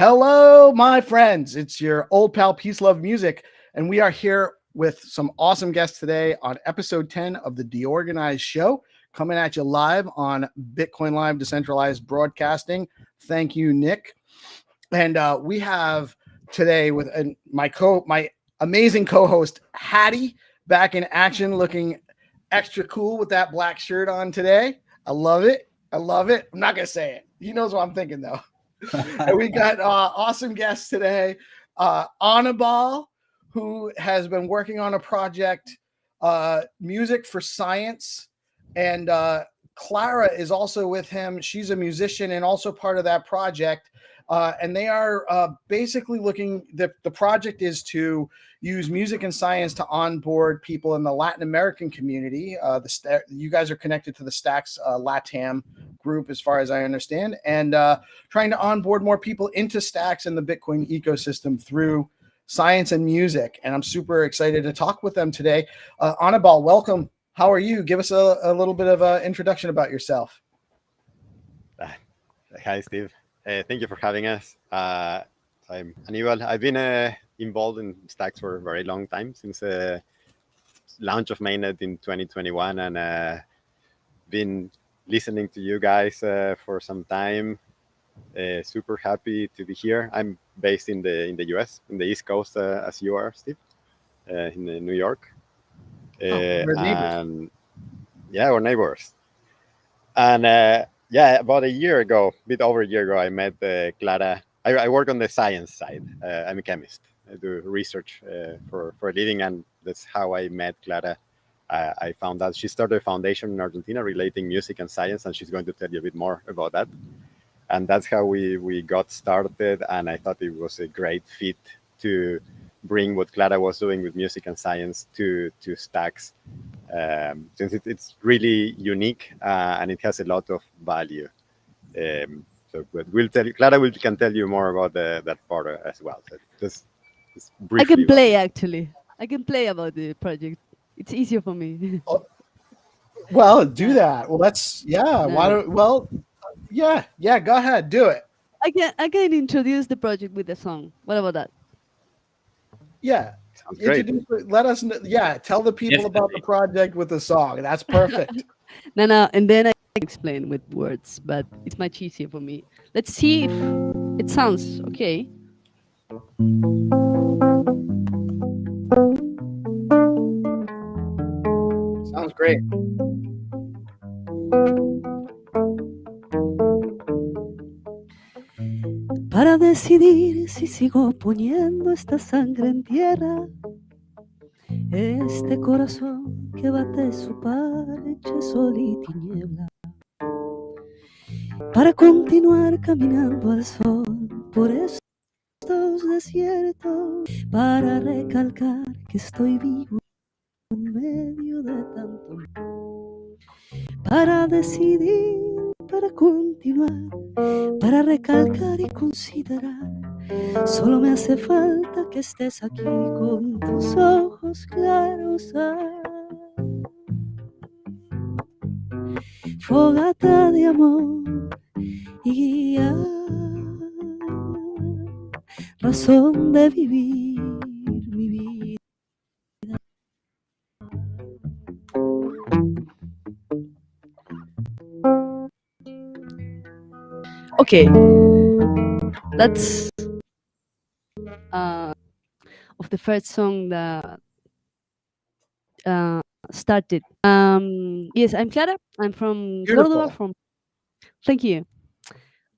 Hello, my friends. It's your old pal Peace Love Music, and we are here with some awesome guests today on episode 10 of the Deorganized Show, coming at you live on Bitcoin Live Decentralized Broadcasting. Thank you, Nick. And we have today with my amazing co-host Hattie back in action, looking extra cool with that black shirt on today. I love it. I'm not gonna say it. He knows what I'm thinking though. And we got awesome guests today. Anibal, who has been working on a project, Music for Science. And Clara is also with him. She's a musician and also part of that project. And they are basically looking, the project is to use music and science to onboard people in the Latin American community. You guys are connected to the Stacks LATAM group, as far as I understand, and trying to onboard more people into Stacks and the Bitcoin ecosystem through science and music. And I'm super excited to talk with them today. Anibal, welcome. How are you? Give us a little bit of an introduction about yourself. Hi, Steve. Thank you for having us. I'm Anibal. I've been involved in Stacks for a very long time, since the launch of mainnet in 2021, and been listening to you guys for some time. Super happy to be here. I'm based in the US, in the East Coast, as you are, Steve, in New York. We're neighbors. And yeah, we're neighbors. And about a bit over a year ago, I met Clara. I work on the science side. I'm a chemist. I do research for a living, and that's how I met Clara. I found out she started a foundation in Argentina relating music and science, and she's going to tell you a bit more about that. And that's how we got started, and I thought it was a great fit to bring what Clara was doing with music and science to Stacks, since it's really unique and it has a lot of value. But Clara can tell you more about that part as well. So just briefly. I can play, actually. I can play about the project. It's easier for me. Well, do that. Well, go ahead, do it. I can introduce the project with a song. What about that? Yeah. Sounds great. Let us know. Yeah, tell the people about the project with the song. That's perfect. No, and then I can explain with words, but it's much easier for me. Let's see if it sounds okay. Sounds great. Para decidir si sigo poniendo esta sangre en tierra, este corazón que bate su parche, sol y tiniebla, para continuar caminando al sol por estos desiertos, para recalcar que estoy vivo en medio de tanto, para decidir, para continuar, para recalcar y considerar. Solo me hace falta que estés aquí con tus ojos claros. Fogata de amor y guía, razón de vivir mi vida. Okay, that's of the first song that started. Yes, I'm Clara. I'm from Beautiful. Córdoba. Thank you.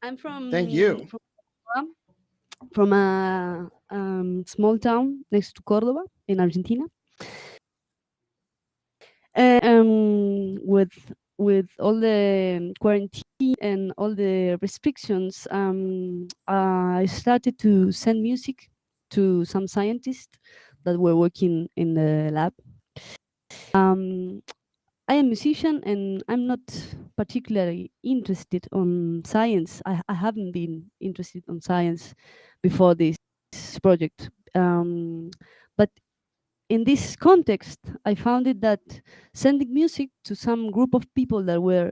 I'm from. Thank you. From a small town next to Córdoba in Argentina. With all the quarantine and all the restrictions, I started to send music to some scientists that were working in the lab. I am a musician, and I'm not particularly interested on science. I haven't been interested on science before this project. But in this context, I found it that sending music to some group of people that were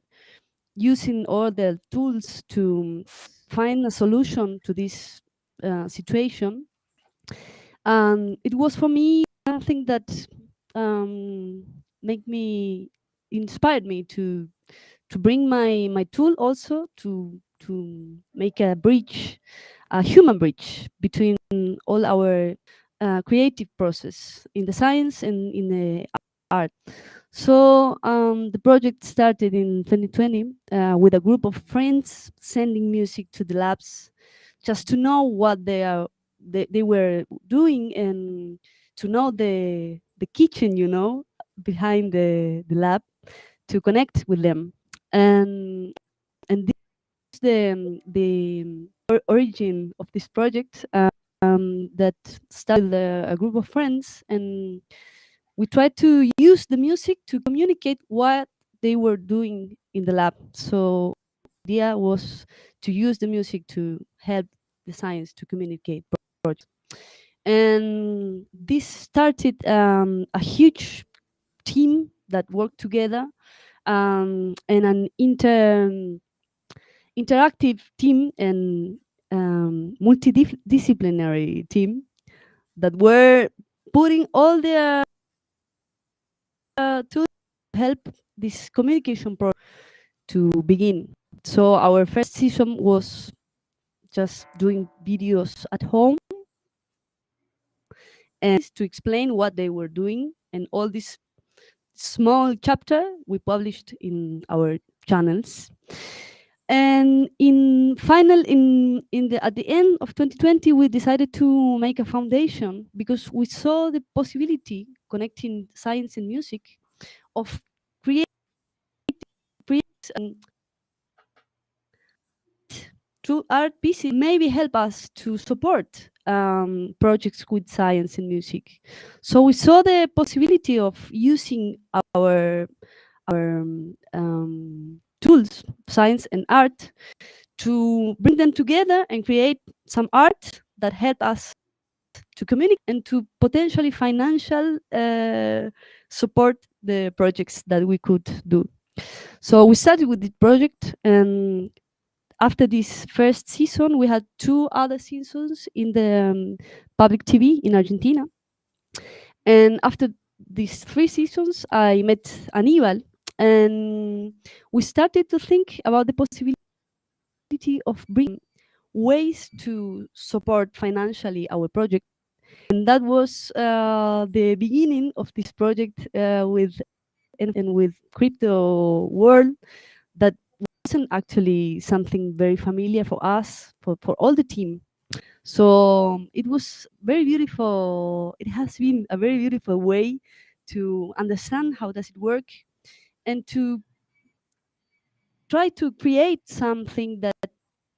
using all their tools to find a solution to this situation. It was for me something that um, make me inspired me to bring my tool also to make a bridge, a human bridge between all our creative process in the science and in the art. So the project started in 2020 with a group of friends sending music to the labs just to know what they were doing and to know the kitchen, behind the lab, to connect with them. And this is the origin of this project, that started with a group of friends, and we tried to use the music to communicate what they were doing in the lab. So the idea was to use the music to help the science to communicate projects. And this started a huge team that worked together, and an interactive team and multidisciplinary team that were putting all their to help this communication process to begin. So our first season was just doing videos at home and to explain what they were doing, and all this small chapter we published in our channels. And in the at the end of 2020, we decided to make a foundation because we saw the possibility connecting science and music of create through art pieces maybe help us to support projects with science and music. So we saw the possibility of using our tools, science and art, to bring them together and create some art that help us to communicate and to potentially financial support the projects that we could do. So we started with this project, and after this first season, we had 2 other seasons in the public TV in Argentina. And after these 3 seasons, I met Aníbal, and we started to think about the possibility of bringing ways to support financially our project. And that was the beginning of this project with crypto world. That wasn't actually something very familiar for us, for all the team. So it was very beautiful. It has been a very beautiful way to understand how does it work and to try to create something that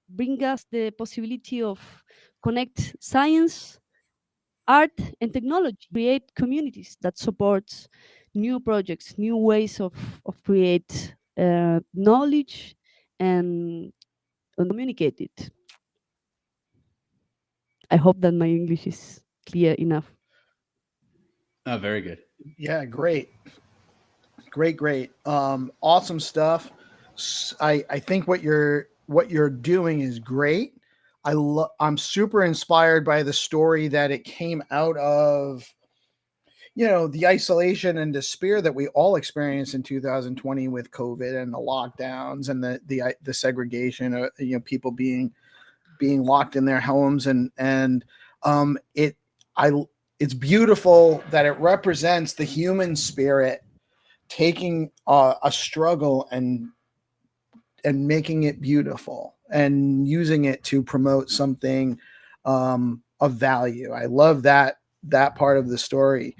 bring us the possibility of connect science, art, and technology, create communities that supports new projects, new ways of create knowledge and communicate it. I hope that my English is clear enough. Oh, very good. Yeah, great. Great. Awesome stuff. I think what you're doing is great. I'm super inspired by the story that it came out of, the isolation and despair that we all experienced in 2020 with COVID and the lockdowns and the segregation, people being locked in their homes, and it's beautiful that it represents the human spirit taking a struggle and making it beautiful and using it to promote something of value. I love that part of the story.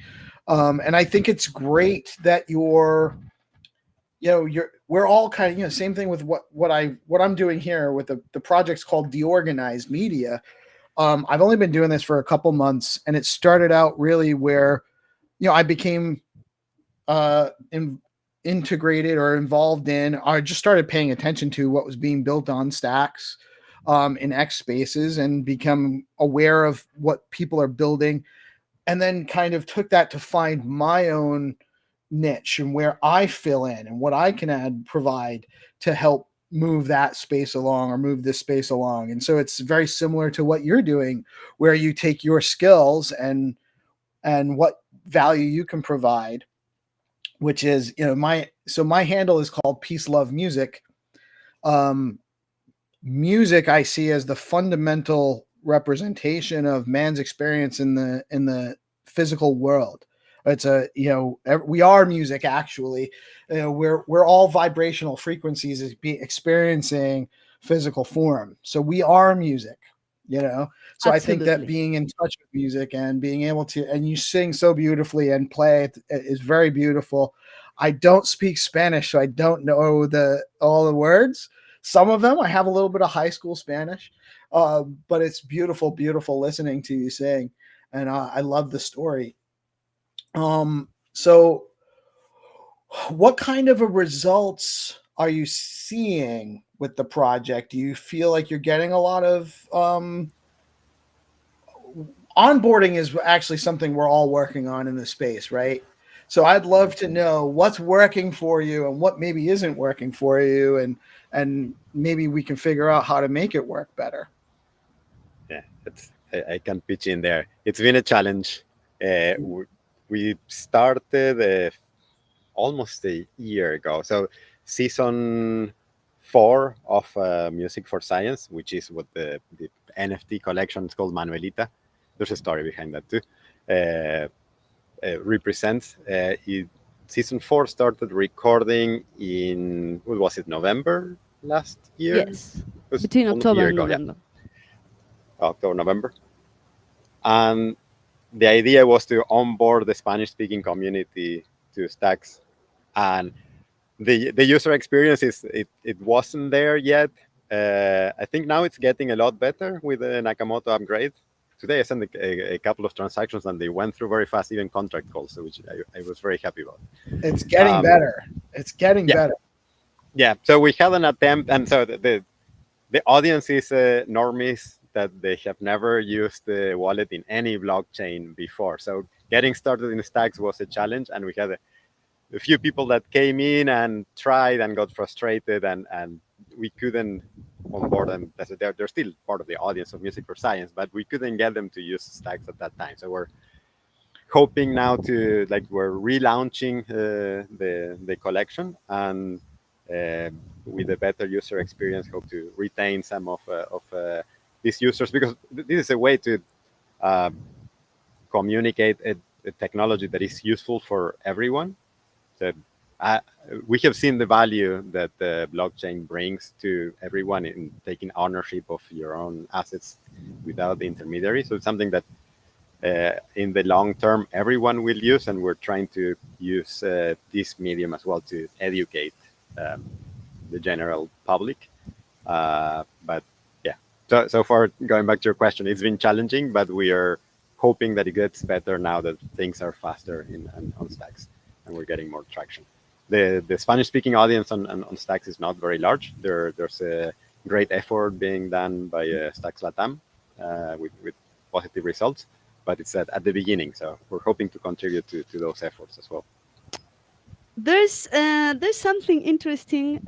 And I think it's great that we're all kind of, same thing with what I'm doing here with the project's called Deorganized Media. I've only been doing this for a couple months, and it started out really where, I became integrated or involved in, I just started paying attention to what was being built on stacks in X spaces and become aware of what people are building, and then kind of took that to find my own niche and where I fill in and what I can provide to help move that space along or move this space along. And so it's very similar to what you're doing, where you take your skills and what value you can provide, which is, my handle is called Peace Love Music. Music I see as the fundamental representation of man's experience in the physical world. It's we are music, actually. We're all vibrational frequencies experiencing physical form. So we are music, So Absolutely. I think that being in touch with music and being able to, and you sing so beautifully and play is very beautiful. I don't speak Spanish, so I don't know all the words. Some of them, I have a little bit of high school Spanish, but it's beautiful, beautiful listening to you sing. And I love the story. So what kind of results are you seeing with the project? Do you feel like you're getting a lot of onboarding is actually something we're all working on in the space, right? So I'd love to know what's working for you and what maybe isn't working for you, and maybe we can figure out how to make it work better. Yeah, I can pitch in there. It's been a challenge. We started almost a year ago. So season 4 of Music for Science, which is what the NFT collection is called, Manuelita. There's a story behind that too. Represents. Season 4 started recording in, what was it, November last year? Yes, between October and November. Yeah. October, November. And the idea was to onboard the Spanish-speaking community to Stacks. And the user experience it wasn't there yet. I think now it's getting a lot better with the Nakamoto upgrade. Today I sent a couple of transactions and they went through very fast, even contract calls, which I was very happy about. It's getting better. It's getting better. Yeah. So we had an attempt, and so the audience is normies that they have never used the wallet in any blockchain before. So getting started in Stacks was a challenge, and we had a few people that came in and tried and got frustrated, and we couldn't onboard them. They're still part of the audience of Music for Science, but we couldn't get them to use Stacks at that time. So we're hoping now to, we're relaunching the collection, and with a better user experience, hope to retain some of these users, because this is a way to communicate a technology that is useful for everyone. So we have seen the value that the blockchain brings to everyone in taking ownership of your own assets without the intermediary. So it's something that in the long term everyone will use, and we're trying to use this medium as well to educate the general public. But yeah, so far, going back to your question, it's been challenging, but we are hoping that it gets better now that things are faster on Stacks and we're getting more traction. The Spanish-speaking audience on Stacks is not very large. There's a great effort being done by Stacks Latam with positive results, but it's at the beginning. So we're hoping to contribute to those efforts as well. There's something interesting.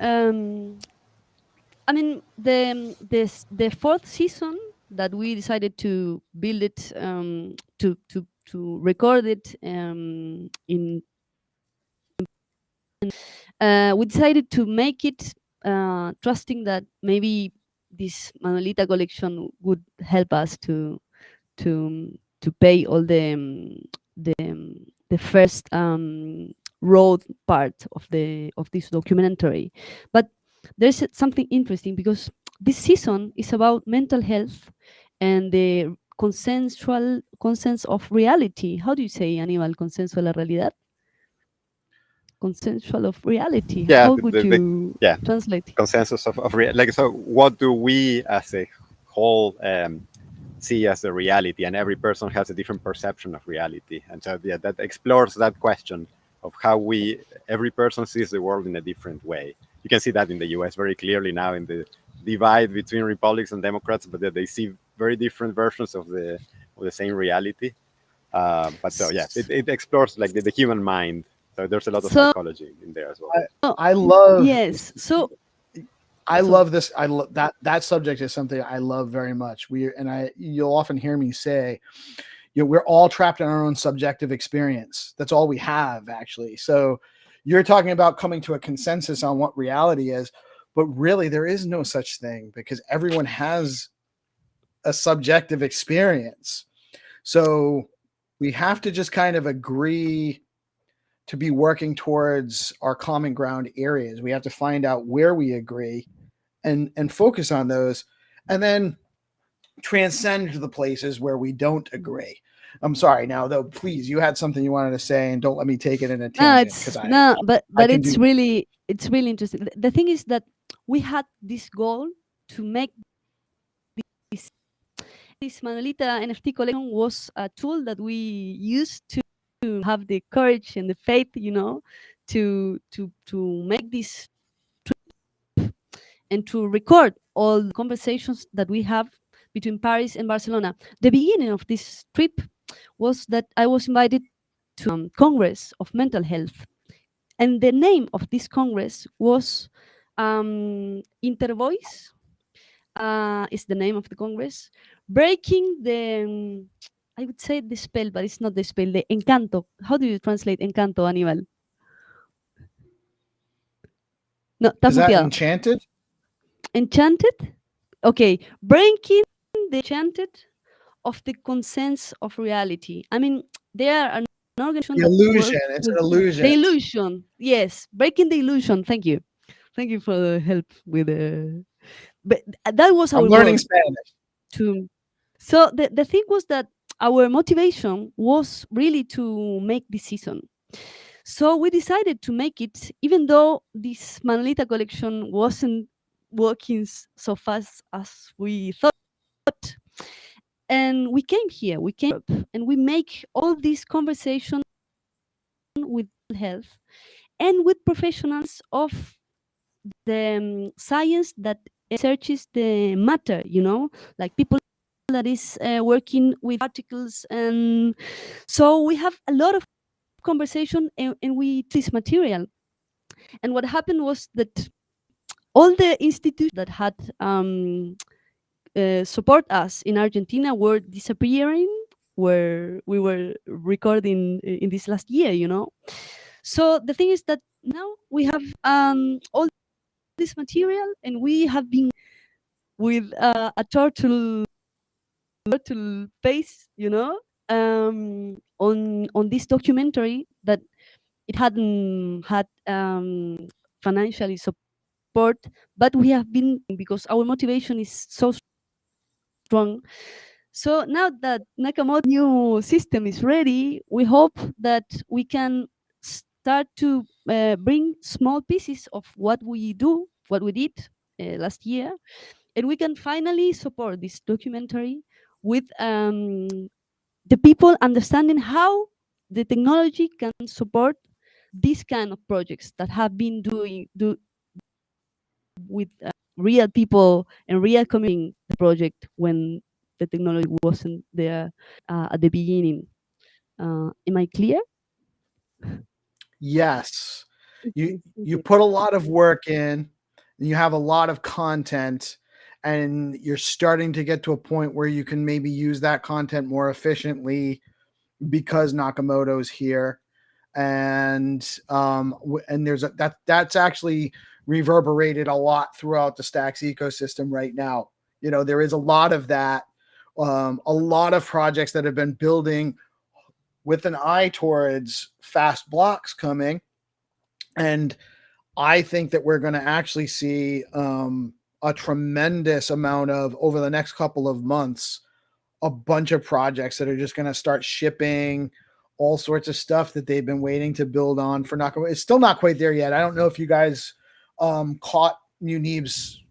I mean, the fourth season that we decided to build it, to record it in. We decided to make it trusting that maybe this Manuelita collection would help us to pay all the first road part of this documentary. But there's something interesting, because this season is about mental health and the consensus of reality. How do you say, Aníbal? Consenso de la realidad? Consensual of reality. Yeah, How would you translate? Consensus of so what do we as a whole see as a reality? And every person has a different perception of reality. And so that explores that question of how every person sees the world in a different way. You can see that in the US very clearly now in the divide between Republicans and Democrats, but they see very different versions of the same reality. But so yeah, it explores the human mind. So there's a lot of psychology in there as well. I love. Yes. So I So- love this. I love that subject is something I love very much. You'll often hear me say, we're all trapped in our own subjective experience. That's all we have, actually. So you're talking about coming to a consensus on what reality is, but really there is no such thing, because everyone has a subjective experience. So we have to just kind of agree to be working towards our common ground areas. We have to find out where we agree and focus on those, and then transcend to the places where we don't agree. I'm sorry now, though, please, you had something you wanted to say, and don't let me take it in a No, tangent, it's because no, but can it's do- really interesting. The thing is that we had this goal to make this Manolita NFT collection was a tool that we used to have the courage and the faith, to make this and to record all the conversations that we have between Paris and Barcelona. The beginning of this trip was that I was invited to Congress of Mental Health, and the name of this congress was Intervoice. Is the name of the congress, breaking the I would say the spell, but it's not the spell, the encanto. How do you translate encanto, Aníbal? No, estás Is that muteado. enchanted? Enchanted? Okay, breaking the enchanted of the consents of reality. I mean, there are an organization The that illusion. works It's an with illusion. the illusion. Yes, breaking the illusion. Thank you for the help with the. But that was our I'm learning goal. Spanish. So the thing was that our motivation was really to make this season. So we decided to make it, even though this Manolita collection wasn't working so fast as we thought. And we came here, and we make all these conversations with health and with professionals of the science that searches the matter, like people that is working with articles. And so we have a lot of conversation, and we this material. And what happened was that all the institutions that had support us in Argentina were disappearing where we were recording in this last year. So the thing is that now we have all this material, and we have been with a turtle pace, on this documentary that it hadn't had financially support, but we have been, because our motivation is so strong. So now that Nakamoto new system is ready, we hope that we can start to bring small pieces of what we did last year, and we can finally support this documentary with the people understanding how the technology can support these kind of projects that have been do with real people and real community the project when the technology wasn't there at the beginning. Am I clear? Yes. You Okay. put a lot of work in, and you have a lot of content, and you're starting to get to a point where you can maybe use that content more efficiently because Nakamoto's here. And and that's actually reverberated a lot throughout the Stacks ecosystem right now. There is a lot of that, a lot of projects that have been building with an eye towards fast blocks coming. And I think that we're going to actually see a tremendous amount of, over the next couple of months, a bunch of projects that are just going to start shipping all sorts of stuff that they've been waiting to build on for Nakamoto. It's still not quite there yet. I don't know if you guys caught Munib's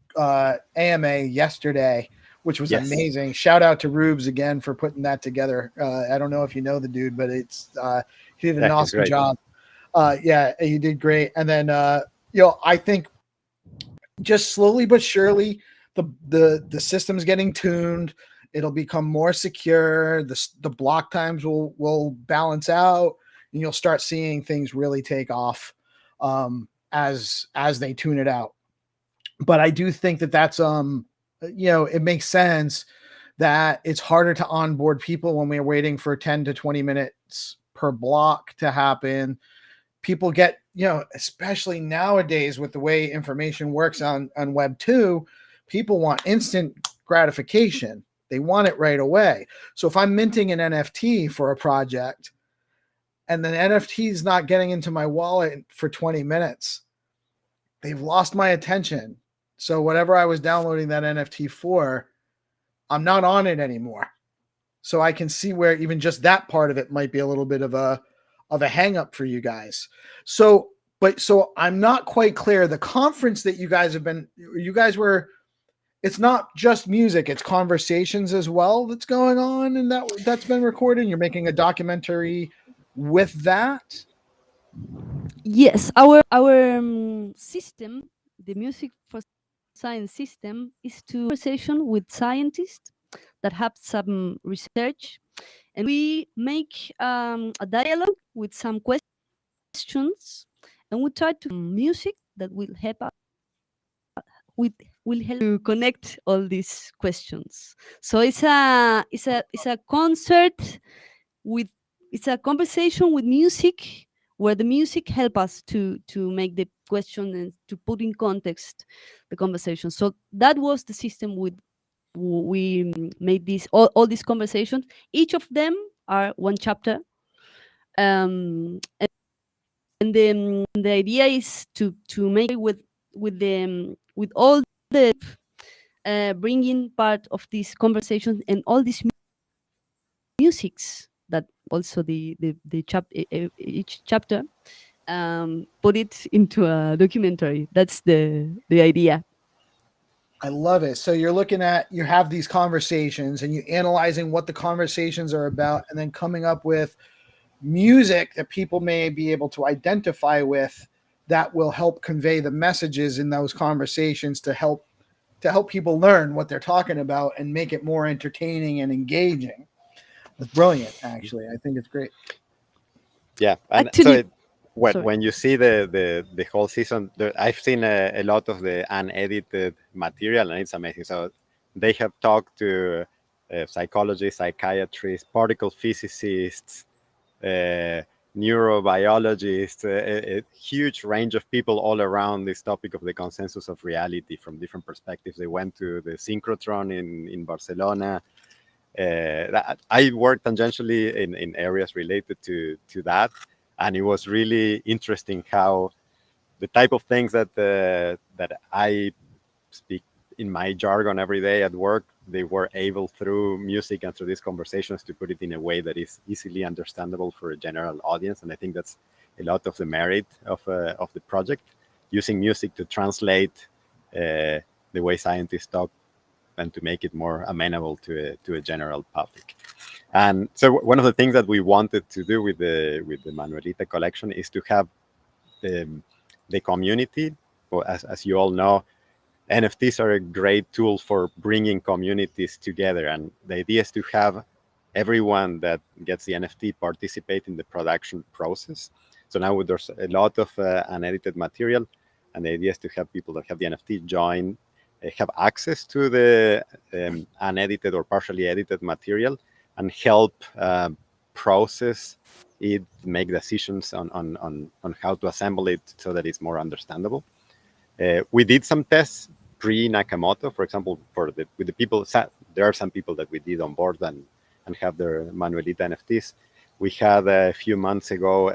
AMA yesterday, which was Yes. amazing. Shout out to Rubes again for putting that together. I don't know if you know the dude, but he did an awesome great. job. Yeah, he did great. And then I think just slowly but surely the system's getting tuned. It'll become more secure. The block times will balance out, and you'll start seeing things really take off as they tune it out. but I do think that that's it makes sense that it's harder to onboard people when we're waiting for 10 to 20 minutes per block to happen. People get, especially nowadays with the way information works on Web 2, people want instant gratification. They want it right away. So if I'm minting an NFT for a project and the NFT is not getting into my wallet for 20 minutes, they've lost my attention. So whatever I was downloading that NFT for, I'm not on it anymore. So I can see where even just that part of it might be a little bit of a hang up for you guys. So I'm not quite clear. The conference that you guys were, it's not just music, it's conversations as well that's going on, and that's been recorded. You're making a documentary with that. Yes, our system, the Music for Science system, is to conversation with scientists that have some research, and we make a dialogue with some questions, and we try to music that will help us will help to connect all these questions. So it's a concert with it's a conversation with music where the music help us to make the question and to put in context the conversation. So that was the system with we made this all these conversations. Each of them are one chapter, and then the idea is to make it with all the bringing part of these conversations and all these musics that also each chapter put it into a documentary. That's the idea. I love it. So you have these conversations and you're analyzing what the conversations are about, and then coming up with music that people may be able to identify with that will help convey the messages in those conversations to help people learn what they're talking about and make it more entertaining and engaging. It's brilliant, actually. I think it's great. Yeah, and Actually, when you see the whole season, I've seen a lot of the unedited material, and it's amazing. So they have talked to psychologists, psychiatrists, particle physicists, neurobiologists, a huge range of people all around this topic of the consensus of reality from different perspectives. They went to the synchrotron in Barcelona. I worked tangentially in areas related to that, and it was really interesting how the type of things that I speak in my jargon every day at work, they were able through music and through these conversations to put it in a way that is easily understandable for a general audience. And I think that's a lot of the merit of the project, using music to translate the way scientists talk and to make it more amenable to a general public. And so one of the things that we wanted to do with the Manuelita collection is to have the community. Well, as you all know, NFTs are a great tool for bringing communities together, and the idea is to have everyone that gets the NFT participate in the production process. So now there's a lot of unedited material, and the idea is to have people that have the NFT join, have access to the unedited or partially edited material, and help process it, make decisions on how to assemble it so that it's more understandable. We did some tests pre-Nakamoto, for example, with the people. There are some people that we did on board and have their Manuelita NFTs. We had a few months ago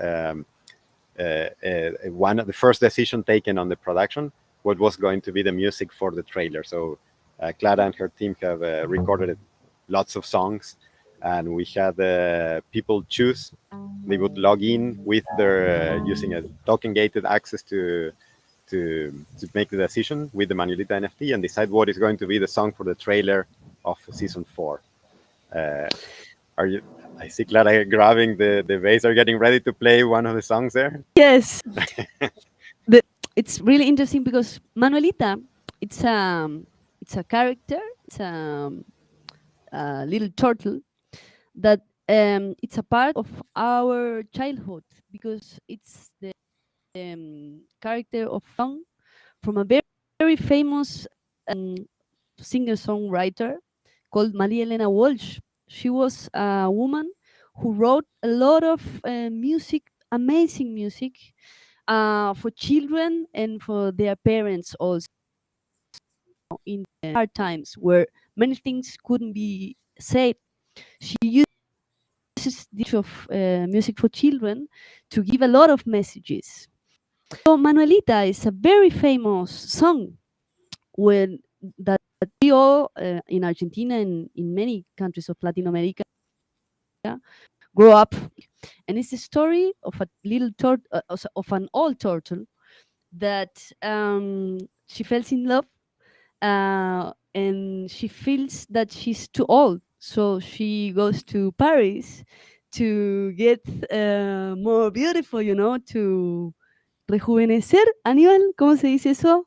one of the first decision taken on the production, what was going to be the music for the trailer. So Clara and her team have recorded lots of songs, and we had people choose. They would log in with their using a token-gated access to make the decision with the Manuelita NFT and decide what is going to be the song for the trailer of season 4. Are you? I see Clara grabbing the bass. Are you getting ready to play one of the songs there? Yes. It's really interesting because Manuelita, it's a character. It's a little turtle that it's a part of our childhood because it's the character of song from a very very famous singer-songwriter called Maria Elena Walsh. She was a woman who wrote a lot of music, amazing music, for children and for their parents also in hard times where many things couldn't be said. She uses this of music for children to give a lot of messages. So Manuelita is a very famous song when that we all in Argentina and in many countries of Latin America grow up, and it's the story of a little of an old turtle that she falls in love, and she feels that she's too old, so she goes to Paris to get more beautiful, to rejuvenecer. Aníbal, ¿cómo se dice eso?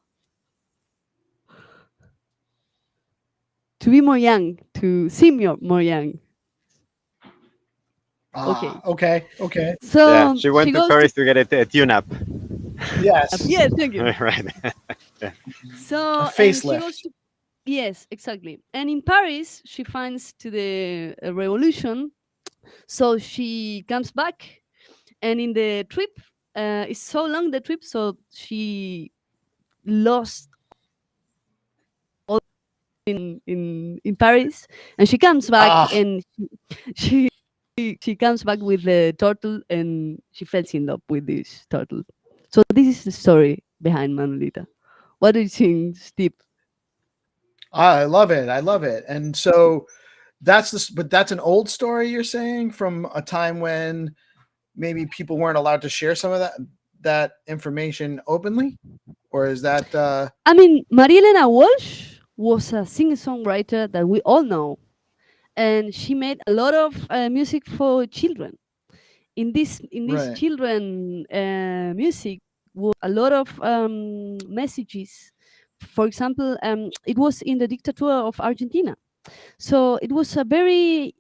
To be more young, to seem more young. Okay. Okay. So Yeah, she went to goes Paris to get a tune-up. Yes. Yes, thank you. Right. So A and she facelift. goes to yes, exactly. And in Paris, she finds to the revolution. So she comes back, and in the trip, it's so long the trip, so she lost all in Paris, and she comes back, Ah. and she comes back with the turtle, and she falls in love with this turtle. So this is the story behind Manuelita. What do you think, Steve? I love it. I love it. And so but that's an old story you're saying from a time when maybe people weren't allowed to share some of that information openly, or is that I mean, Maria Elena Walsh was a singer-songwriter that we all know, and she made a lot of music for children. In this right? children music was a lot of messages. For example, it was in the dictator of Argentina, so it was a very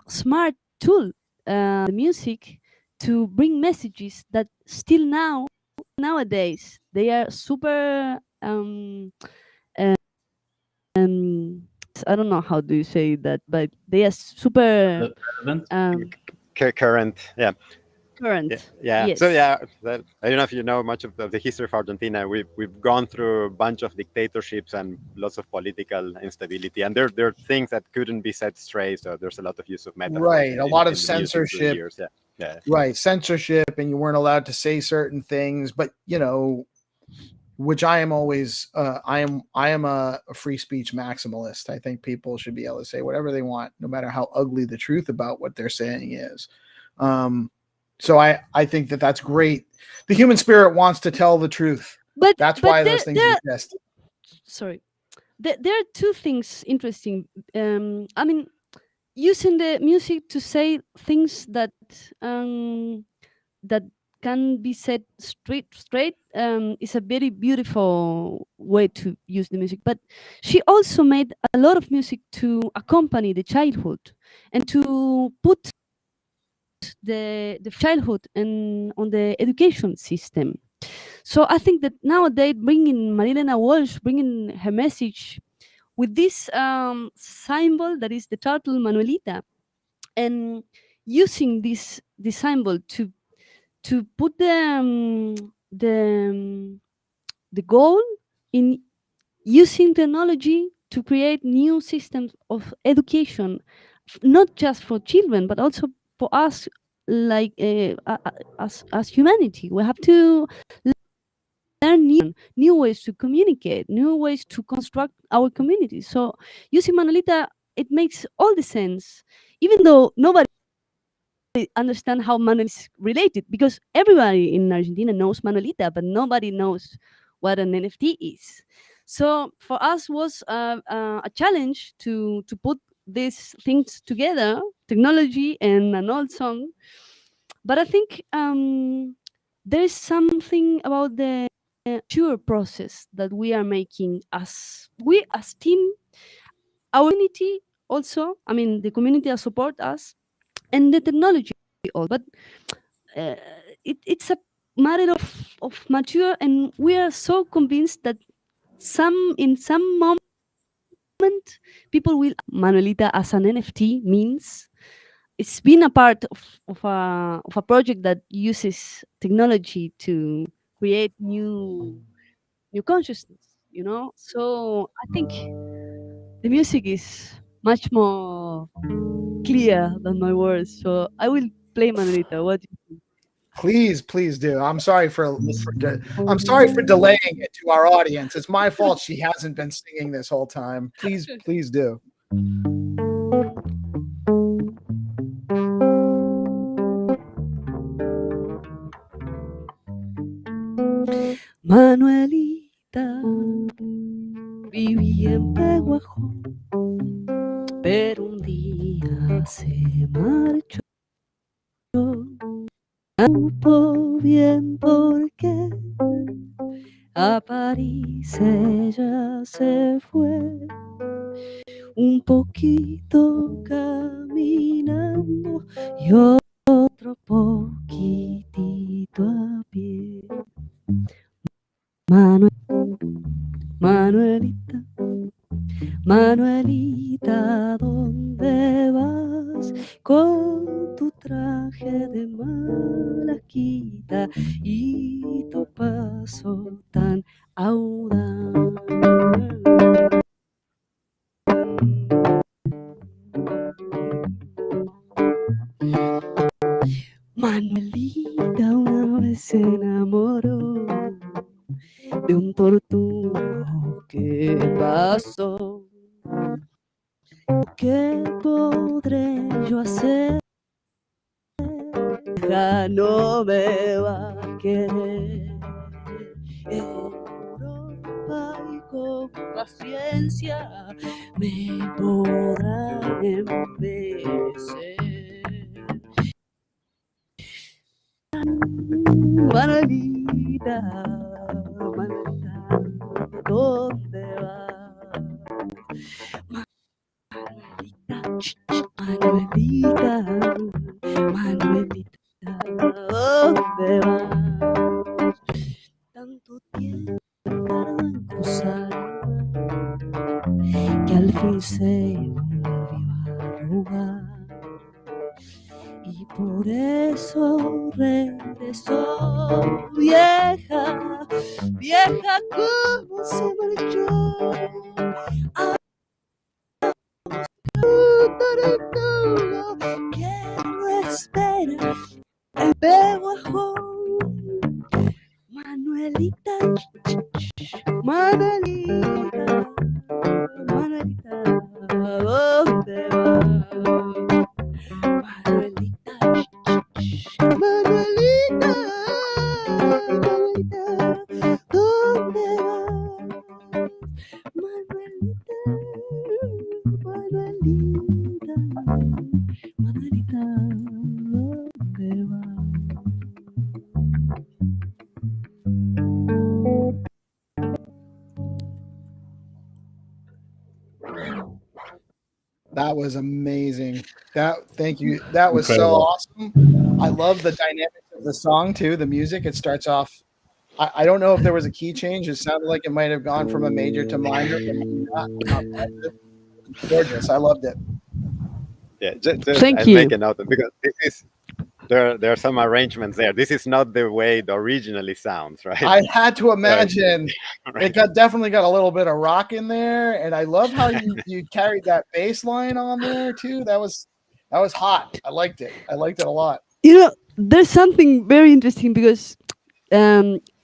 smart tool, the music, to bring messages that still nowadays they are super um, I don't know how do you say that, but they are super Relevant. Current. Yeah. current. Yeah. Yes. So yeah, I don't know if you know much of the history of Argentina. We've gone through a bunch of dictatorships and lots of political instability, and there are things that couldn't be set straight. So there's a lot of use of metaphors Right. A lot of in the music through the censorship. years. Yeah. Right. Censorship, and you weren't allowed to say certain things, but which I am always I am a free speech maximalist. I think people should be able to say whatever they want, no matter how ugly the truth about what they're saying is. So I think that's great. The human spirit wants to tell the truth. But That's but why those things exist. sorry, there are two things interesting. I mean, using the music to say things that can be said straight is a very beautiful way to use the music. But she also made a lot of music to accompany the childhood and to put the childhood and on the education system. So I think that nowadays bringing Marilena Walsh, bringing her message with this symbol that is the turtle Manuelita, and using this symbol to put the goal in using technology to create new systems of education, not just for children but also for us, like as humanity. We have to learn new ways to communicate, new ways to construct our community. So using Manuelita, it makes all the sense, even though nobody understand how Manuel is related, because everybody in Argentina knows Manuelita, but nobody knows what an NFT is. So for us was a challenge to put these things together, technology and an old song. But I think there is something about the mature process that we are making as team, our community also. I mean, the community that support us and the technology all. But it's a matter of mature, and we are so convinced that in some moment people will Manuelita as an NFT means it's been a part of a project that uses technology to create new consciousness, you know. So I think the music is much more clear than my words. So I will play Manuelita. What do you think? Please do. I'm sorry for delaying it to our audience. It's my fault she hasn't been singing this whole time. Please do. Manuelita vivía en Peguajó, pero un día se marchó. No supo bien por qué a París ella se fue, un poquito caminando y otro poquitito a pie. Manuelita, Manuelita, ¿dónde vas con tu traje de malaquita y tu paso tan audaz? Manuelita una vez se enamoró de un tortugo que pasó. ¿Qué podré yo hacer? Ya no me va a querer. Europa y con paciencia me podrán envejecer. Manuelita, Manuelita, ¿dónde vas? Manuelita, Manuelita, ¿dónde vas? Tanto tiempo tardó en cruzar que al fin se volvió a arrugar. Y por eso regresó vieja, vieja como se marchó. Tortuga que no espera el Peguajó. Manuelita, Manuelita, Manuelita, ¿dónde vas? Manuelita, Manuelita, Manuelita, ¿dónde vas? Manuelita, Manuelita, Manuelita, ¿dónde vas? That was amazing. Thank you. That was Incredible. so awesome. I love the dynamics of the song too. The music. It starts off. I don't know if there was a key change. It sounded like it might have gone from a major to minor, but not gorgeous. I loved it. Yeah, just Thank I you. make a note because this is there are some arrangements there. This is not the way it originally sounds, right? I had to imagine Right. it definitely got a little bit of rock in there, and I love how you carried that bass line on there too. That was hot. I liked it. I liked it a lot. You know, there's something very interesting because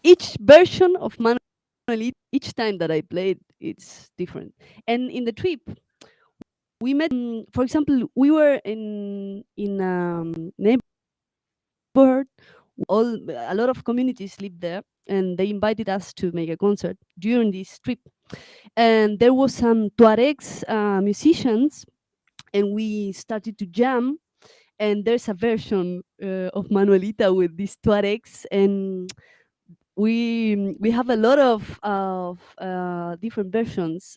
each version of Manuelita, each time that I played, it's different. And in the trip, we met. For example, we were in neighborhood. A lot of communities live there, and they invited us to make a concert during this trip. And there was some Tuaregs musicians, and we started to jam. And there's a version of Manuelita with these Tuaregs, and we have a lot of different versions.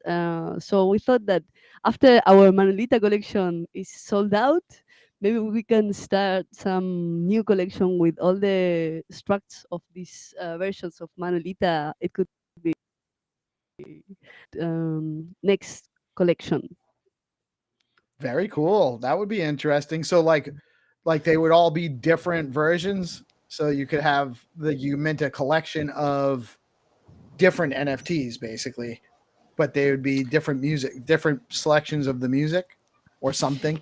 So we thought that after our Manuelita collection is sold out, maybe we can start some new collection with all the structs of these versions of Manuelita. It could be next collection. Very cool. That would be interesting. So like they would all be different versions. So you could have you meant a collection of different NFTs basically, but they would be different music, different selections of the music or something.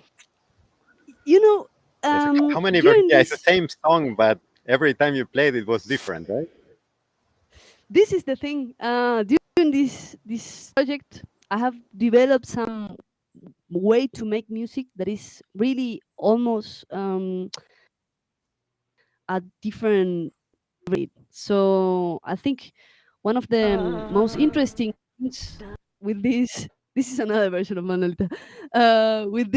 You know, How many during Yeah, it's the this, same song, but every time you played it was different, right? this is the thing. During this project, I have developed some way to make music that is really almost a different rate. So I think one of the most interesting things with this is another version of Manolita. With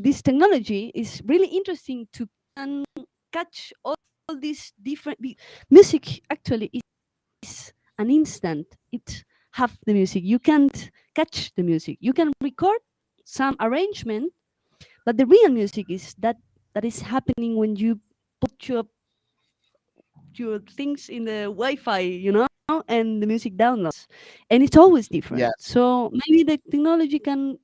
this technology is really interesting to can catch all these different music. Actually, is an instant. It have the music. You can't catch the music. You can record some arrangement, but the real music is that is happening when you put your things in the Wi-Fi, and the music downloads, and it's always different. Yes. So maybe the technology can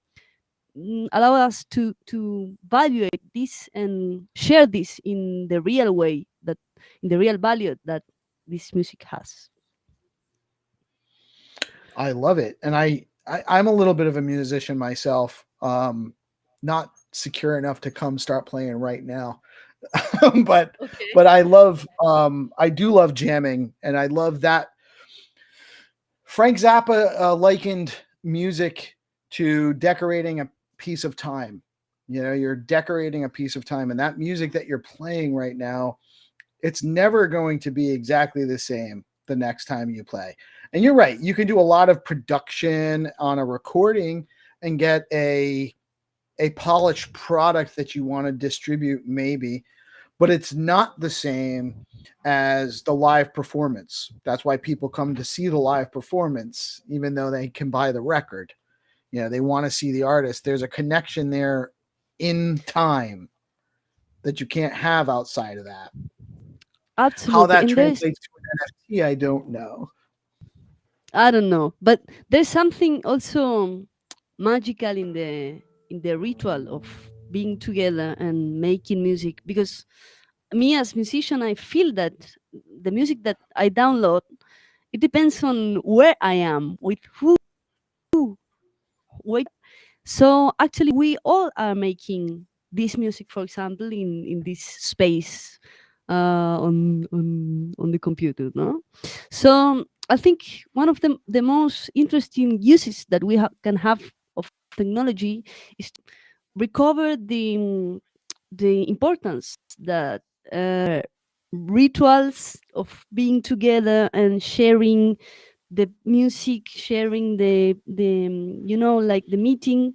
allow us to evaluate this and share this in the real way, that in the real value that this music has. I love it. And I'm a little bit of a musician myself. Not secure enough to come start playing right now. but Okay. I love I do love jamming, and I love that Frank Zappa likened music to decorating a piece of time. You know, you're decorating a piece of time, and that music that you're playing right now, it's never going to be exactly the same the next time you play. And you're right, you can do a lot of production on a recording and get a polished product that you want to distribute maybe, but it's not the same as the live performance. That's why people come to see the live performance, even though they can buy the record. You know, they want to see the artist. There's a connection there in time that you can't have outside of that. How Absolutely. that And there's, translates to an NFT, I don't know. I don't know, but there's something also magical in the ritual of being together and making music, because me as musician, I feel that the music that I download, it depends on where I am, with who, wait. So actually we all are making this music, for example, in this space, on the computer, no? So I think one of the most interesting uses that we can have of technology is to recover the importance that rituals of being together and sharing the music, sharing the like the meeting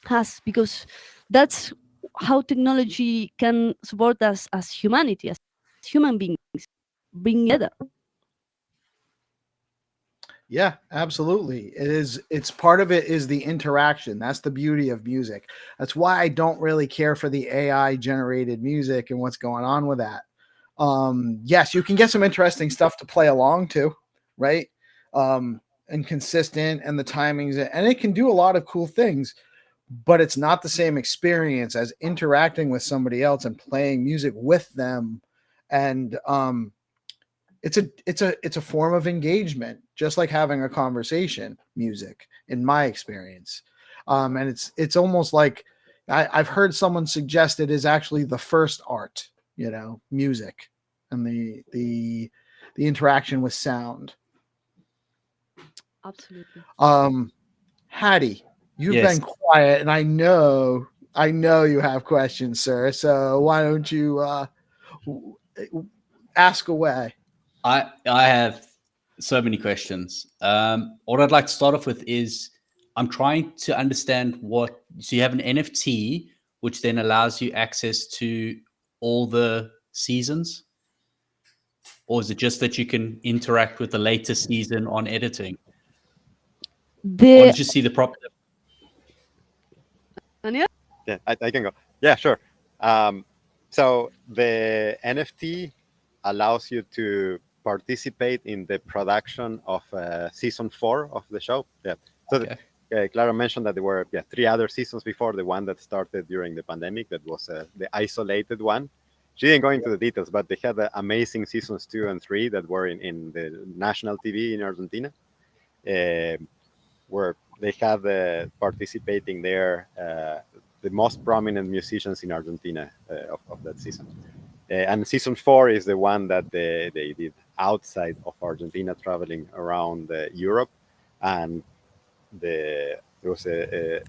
has, because that's how technology can support us as humanity, as human beings, bring together. Yeah, absolutely. It's part of it is the interaction. That's the beauty of music. That's why I don't really care for the AI generated music and what's going on with that. Yes, you can get some interesting stuff to play along to, right? And consistent, and the timings, and it can do a lot of cool things, but it's not the same experience as interacting with somebody else and playing music with them. And it's a form of engagement, just like having a conversation. Music, in my experience, and it's almost like I've heard someone suggest it is actually the first art. You know, music and the interaction with sound. Absolutely. Hattie, you've Yes. been quiet, and I know you have questions, sir. So why don't you ask away? I have so many questions. What I'd like to start off with is I'm trying to understand what. So you have an NFT, which then allows you access to all the seasons, or is it just that you can interact with the latest season on editing? I want The to just see the prop. Daniel? Yeah, I can go. Yeah, sure. So the NFT allows you to participate in the production of season 4 of the show. Yeah. So Okay. Clara mentioned that there were 3 other seasons before the one that started during the pandemic. That was the isolated one. She didn't go into the details, but they had amazing seasons 2 and 3 that were in the national TV in Argentina, where they had participating there the most prominent musicians in Argentina of that season. And season 4 is the one that they did outside of Argentina, traveling around Europe. And there was a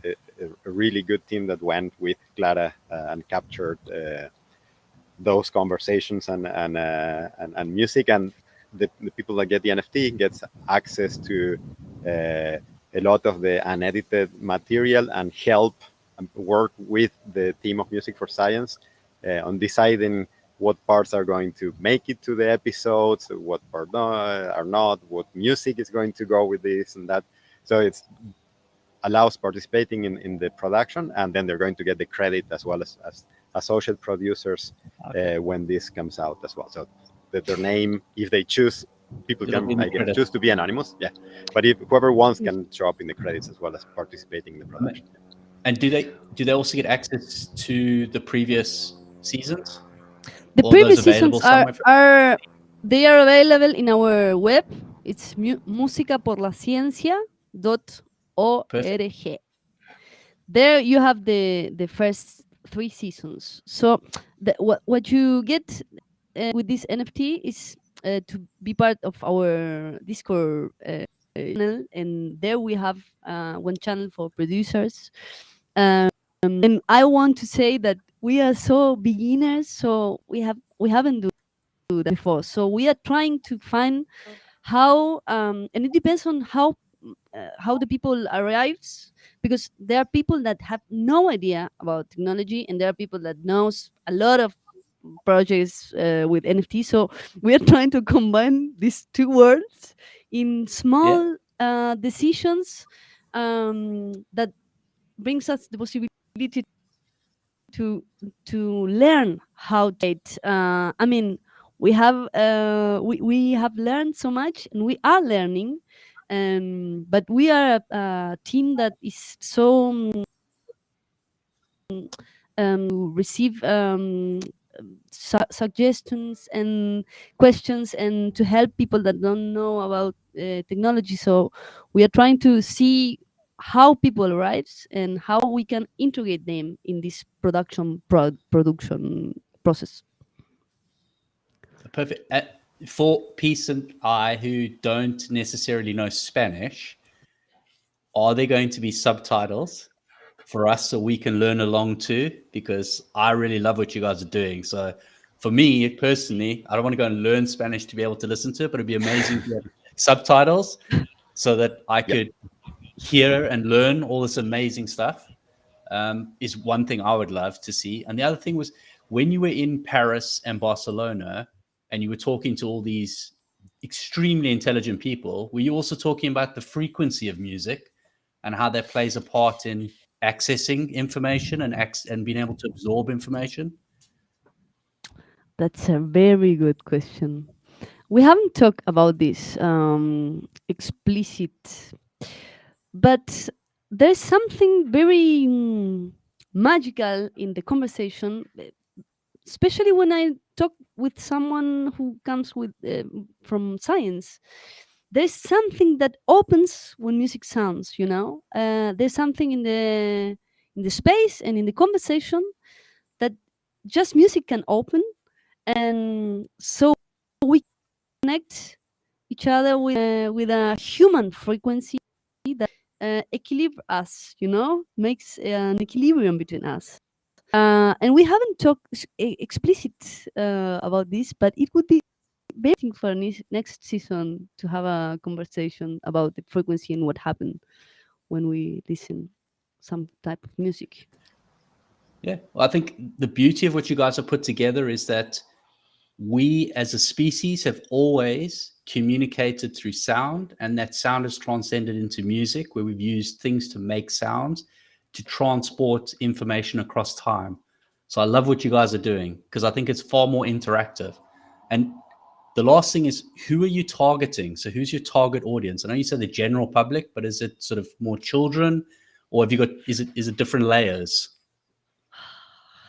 really good team that went with Clara and captured those conversations and music. And the people that get the NFT gets access to a lot of the unedited material and help work with the team of Music for Science on deciding what parts are going to make it to the episodes, what part are not, what music is going to go with this and that. So it allows participating in the production, and then they're going to get the credit as well as associate producers when this comes out as well. So that their name, if they choose, people can choose to be anonymous. Yeah, but if whoever wants can show up in the credits as well as participating in the production. And do they also get access to the previous seasons? The All previous those available seasons are somewhere? they are available in our web. It's musicaporlaciencia.org. There you have the first 3 seasons. So what you get with this NFT is to be part of our Discord channel, and there we have one channel for producers. And I want to say that we are so beginners, so we haven't do that before. So we are trying to find how, and it depends on how the people arrives, because there are people that have no idea about technology, and there are people that knows a lot of projects with NFT. So we are trying to combine these 2 worlds in small decisions that brings us the possibility to learn how to I mean, we have learned so much, and we are learning, but we are a team that is so to receive suggestions and questions, and to help people that don't know about technology. So we are trying to see how people arrives and how we can integrate them in this production process. Perfect. For Peace and I, who don't necessarily know Spanish, are there going to be subtitles for us so we can learn along too? Because I really love what you guys are doing. So for me personally, I don't want to go and learn Spanish to be able to listen to it, but it'd be amazing to have subtitles so that I could hear and learn all this amazing stuff. Is one thing I would love to see. And the other thing was, when you were in Paris and Barcelona and you were talking to all these extremely intelligent people, were you also talking about the frequency of music and how that plays a part in accessing information and being able to absorb information? That's a very good question. We haven't talked about this explicit, but there's something very magical in the conversation, especially when I talk with someone who comes with from science. There's something that opens when music sounds. There's something in the space and in the conversation that just music can open, and so we connect each other with a human frequency that equilibrates us, makes an equilibrium between us. And we haven't talked explicit about this, but it would be very interesting for next season to have a conversation about the frequency and what happened when we listen some type of music. Yeah, well, I think the beauty of what you guys have put together is that we as a species have always communicated through sound, and that sound has transcended into music, where we've used things to make sounds to transport information across time. So I love what you guys are doing, because I think it's far more interactive. And the last thing is, who are you targeting? So who's your target audience? I know you said the general public, but is it sort of more children, or have you got, is it different layers?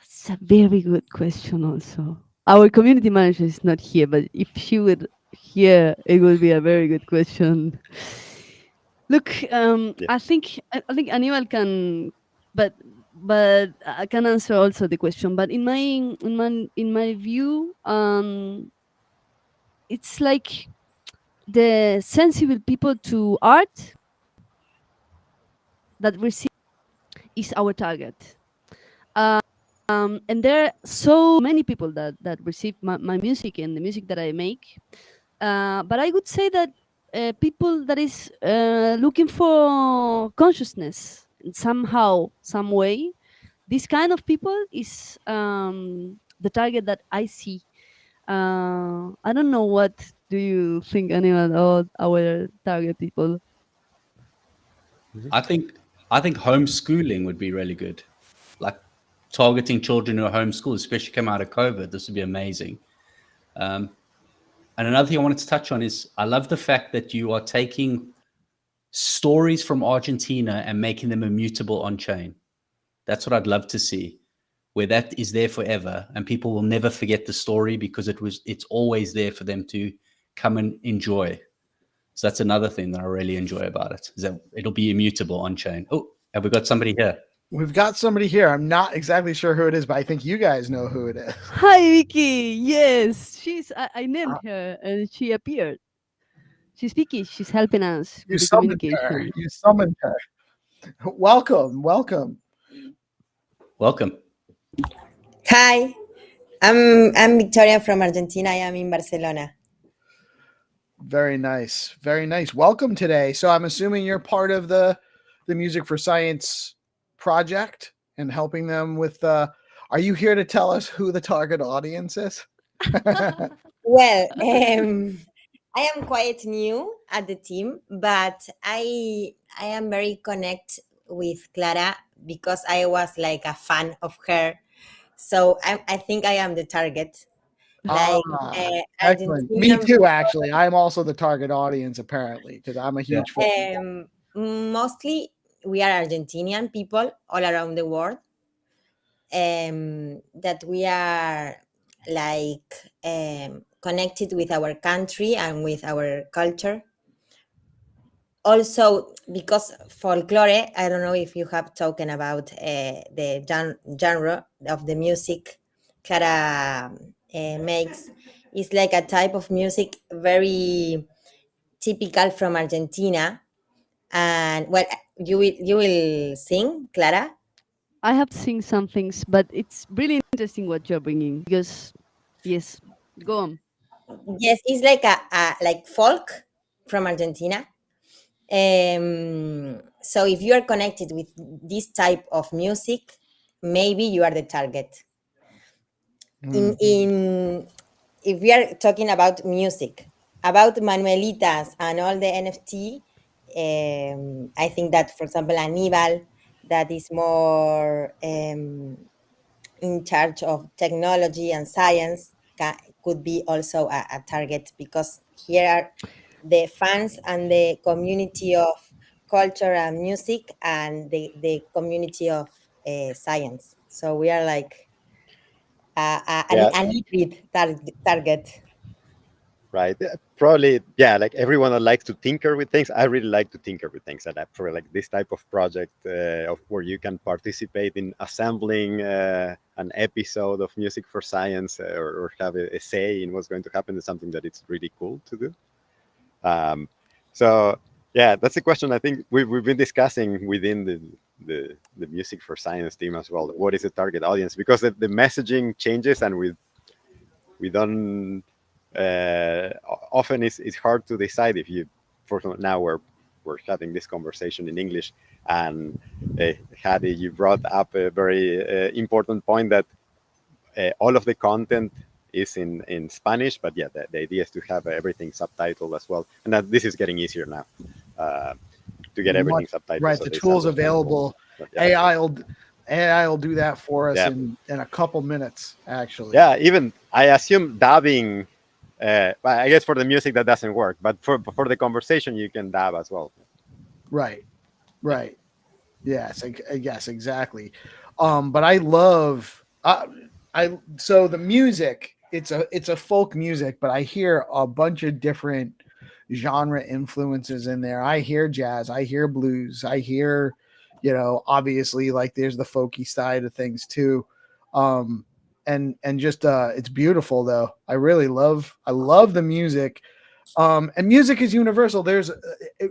It's a very good question also. Our community manager is not here, but if she would here, it would be a very good question. Look, Yeah. I think Aníbal can, but I can answer also the question. But in my view, it's like the sensible people to art that receive is our target. And there are so many people that receive my music and the music that I make. But I would say that people that is looking for consciousness in somehow, some way, this kind of people is the target that I see. I don't know, what do you think, anyone, about our target people? I think homeschooling would be really good, like targeting children who are homeschooled, especially come out of COVID. This would be amazing. And another thing I wanted to touch on is, I love the fact that you are taking stories from Argentina and making them immutable on chain. That's what I'd love to see, where that is there forever and people will never forget the story because it's always there for them to come and enjoy. So that's another thing that I really enjoy about it, is that it'll be immutable on chain. Oh, have we got somebody here? We've got somebody here. I'm not exactly sure who it is, but I think you guys know who it is. Hi, Vicky. Yes, I named her and she appeared. She's Vicky. She's helping us You with the summoned her. communication. You summoned her. Welcome. Welcome. Hi, I'm Victoria from Argentina. I am in Barcelona. Very nice. Very nice. Welcome today. So I'm assuming you're part of the Music for Science project and helping them with are you here to tell us who the target audience is? Well, I am quite new at the team, but I am very connected with Clara because I was like a fan of her. So I think I am the target. Like Excellent. Me too, actually. I'm also the target audience, apparently, because I'm a huge fan. Mostly we are Argentinian people all around the world. That we are like connected with our country and with our culture. Also, because folklore, I don't know if you have talked about the genre of the music Clara makes. It's like a type of music very typical from Argentina. And well, you will sing, Clara? I have seen some things, but it's really interesting what you're bringing because, yes, go on. Yes, it's like a like folk from Argentina. So if you are connected with this type of music, maybe you are the target. In if we are talking about music, about Manuelitas and all the NFT, I think that, for example, Aníbal, that is more in charge of technology and science, could be also a target, because here are the fans and the community of culture and music and the community of science. So we are like an hybrid target. Right. Probably, yeah, like everyone that likes to tinker with things. I really like to tinker with things, and for like this type of project of where you can participate in assembling an episode of Music for Science, or have a say in what's going to happen, is something that it's really cool to do. So yeah, that's a question I think we've been discussing within the Music for Science team as well. What is the target audience? Because the messaging changes, and we don't. Often it's hard to decide. If you, for example, now we're having this conversation in English, and Hadi, you brought up a very important point that all of the content is in Spanish, but yeah, the idea is to have everything subtitled as well, and that this is getting easier now to get everything subtitled. Right, so the tools available. But, yeah. AI will do that for us in a couple minutes, actually. Yeah, even I assume dubbing But I guess for the music that doesn't work, but for the conversation you can dab as well. Right. Yes, yes, exactly. But I love so the music. It's a folk music, but I hear a bunch of different genre influences in there. I hear jazz, I hear blues, I hear, obviously like there's the folky side of things too. And just it's beautiful though. I love the music. And music is universal. It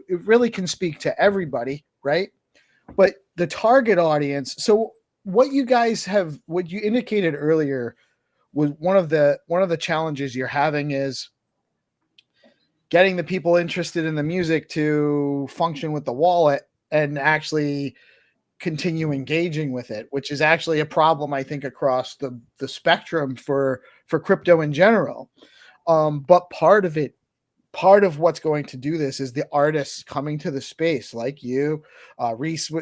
really can speak to everybody, right? But the target audience. So what you indicated earlier was one of the challenges you're having is getting the people interested in the music to function with the wallet and actually continue engaging with it, which is actually a problem, I think, across the spectrum for crypto in general. But part of what's going to do this is the artists coming to the space like you. Reese,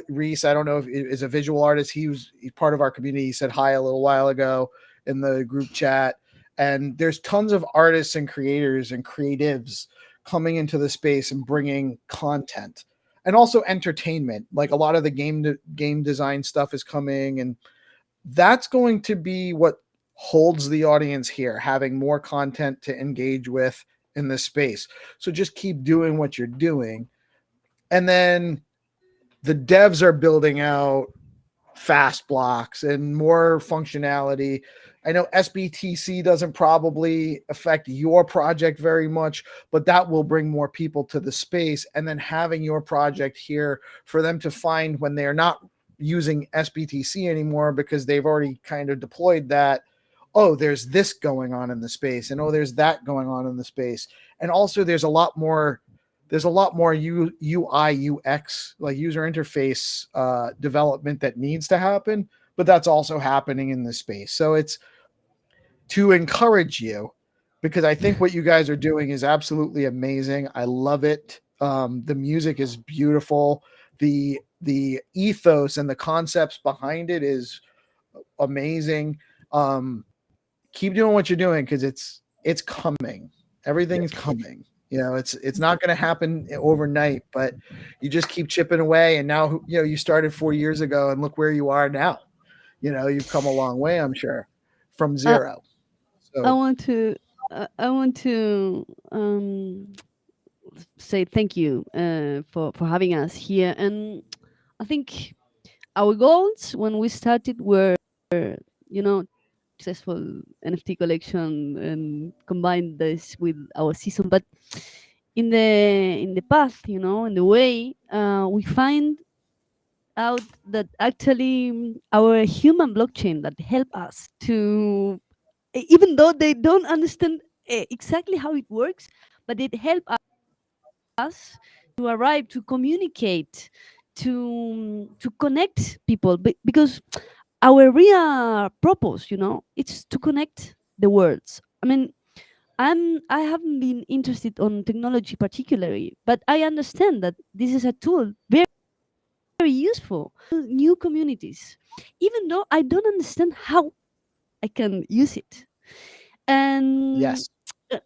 I don't know if is a visual artist. He's part of our community. He said hi a little while ago in the group chat. And there's tons of artists and creators and creatives coming into the space and bringing content and also entertainment. Like a lot of the game design stuff is coming, and that's going to be what holds the audience here, having more content to engage with in this space. So just keep doing what you're doing. And then the devs are building out fast blocks and more functionality. I know SBTC doesn't probably affect your project very much, but that will bring more people to the space. And then having your project here for them to find when they're not using SBTC anymore because they've already kind of deployed that. Oh, there's this going on in the space, and oh, there's that going on in the space. And also there's a lot more UI UX, like user interface development that needs to happen, but that's also happening in this space. So it's to encourage you, because I think what you guys are doing is absolutely amazing. I love it. The music is beautiful. The ethos and the concepts behind it is amazing. Keep doing what you're doing, because it's coming. Everything is coming. It's not going to happen overnight, but you just keep chipping away. And now, you started 4 years ago, and look where you are now. You've come a long way, I'm sure, from zero. So I want to say thank you for having us here. And I think our goals when we started were, successful NFT collection and combine this with our season. But in the path, in the way, we find out that actually our human blockchain that help us to, even though they don't understand exactly how it works, but it help us to arrive, to communicate, to connect people, because our real purpose, it's to connect the worlds. I mean, I haven't been interested on technology particularly, but I understand that this is a tool very, very useful. New communities, even though I don't understand how I can use it. And yes,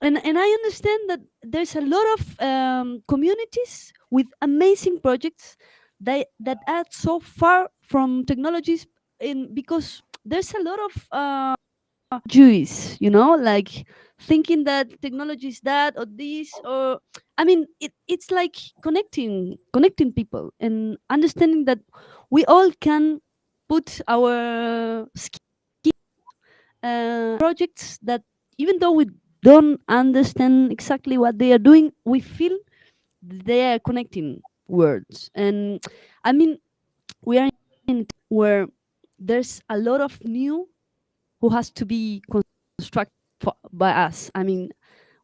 and I understand that there's a lot of communities with amazing projects that are so far from technologies, because there's a lot of Jews, like thinking that technology is that or this, or I mean, it's like connecting people and understanding that we all can put our projects that, even though we don't understand exactly what they are doing, we feel they are connecting words. And I mean, we are in where there's a lot of new who has to be constructed by us. I mean,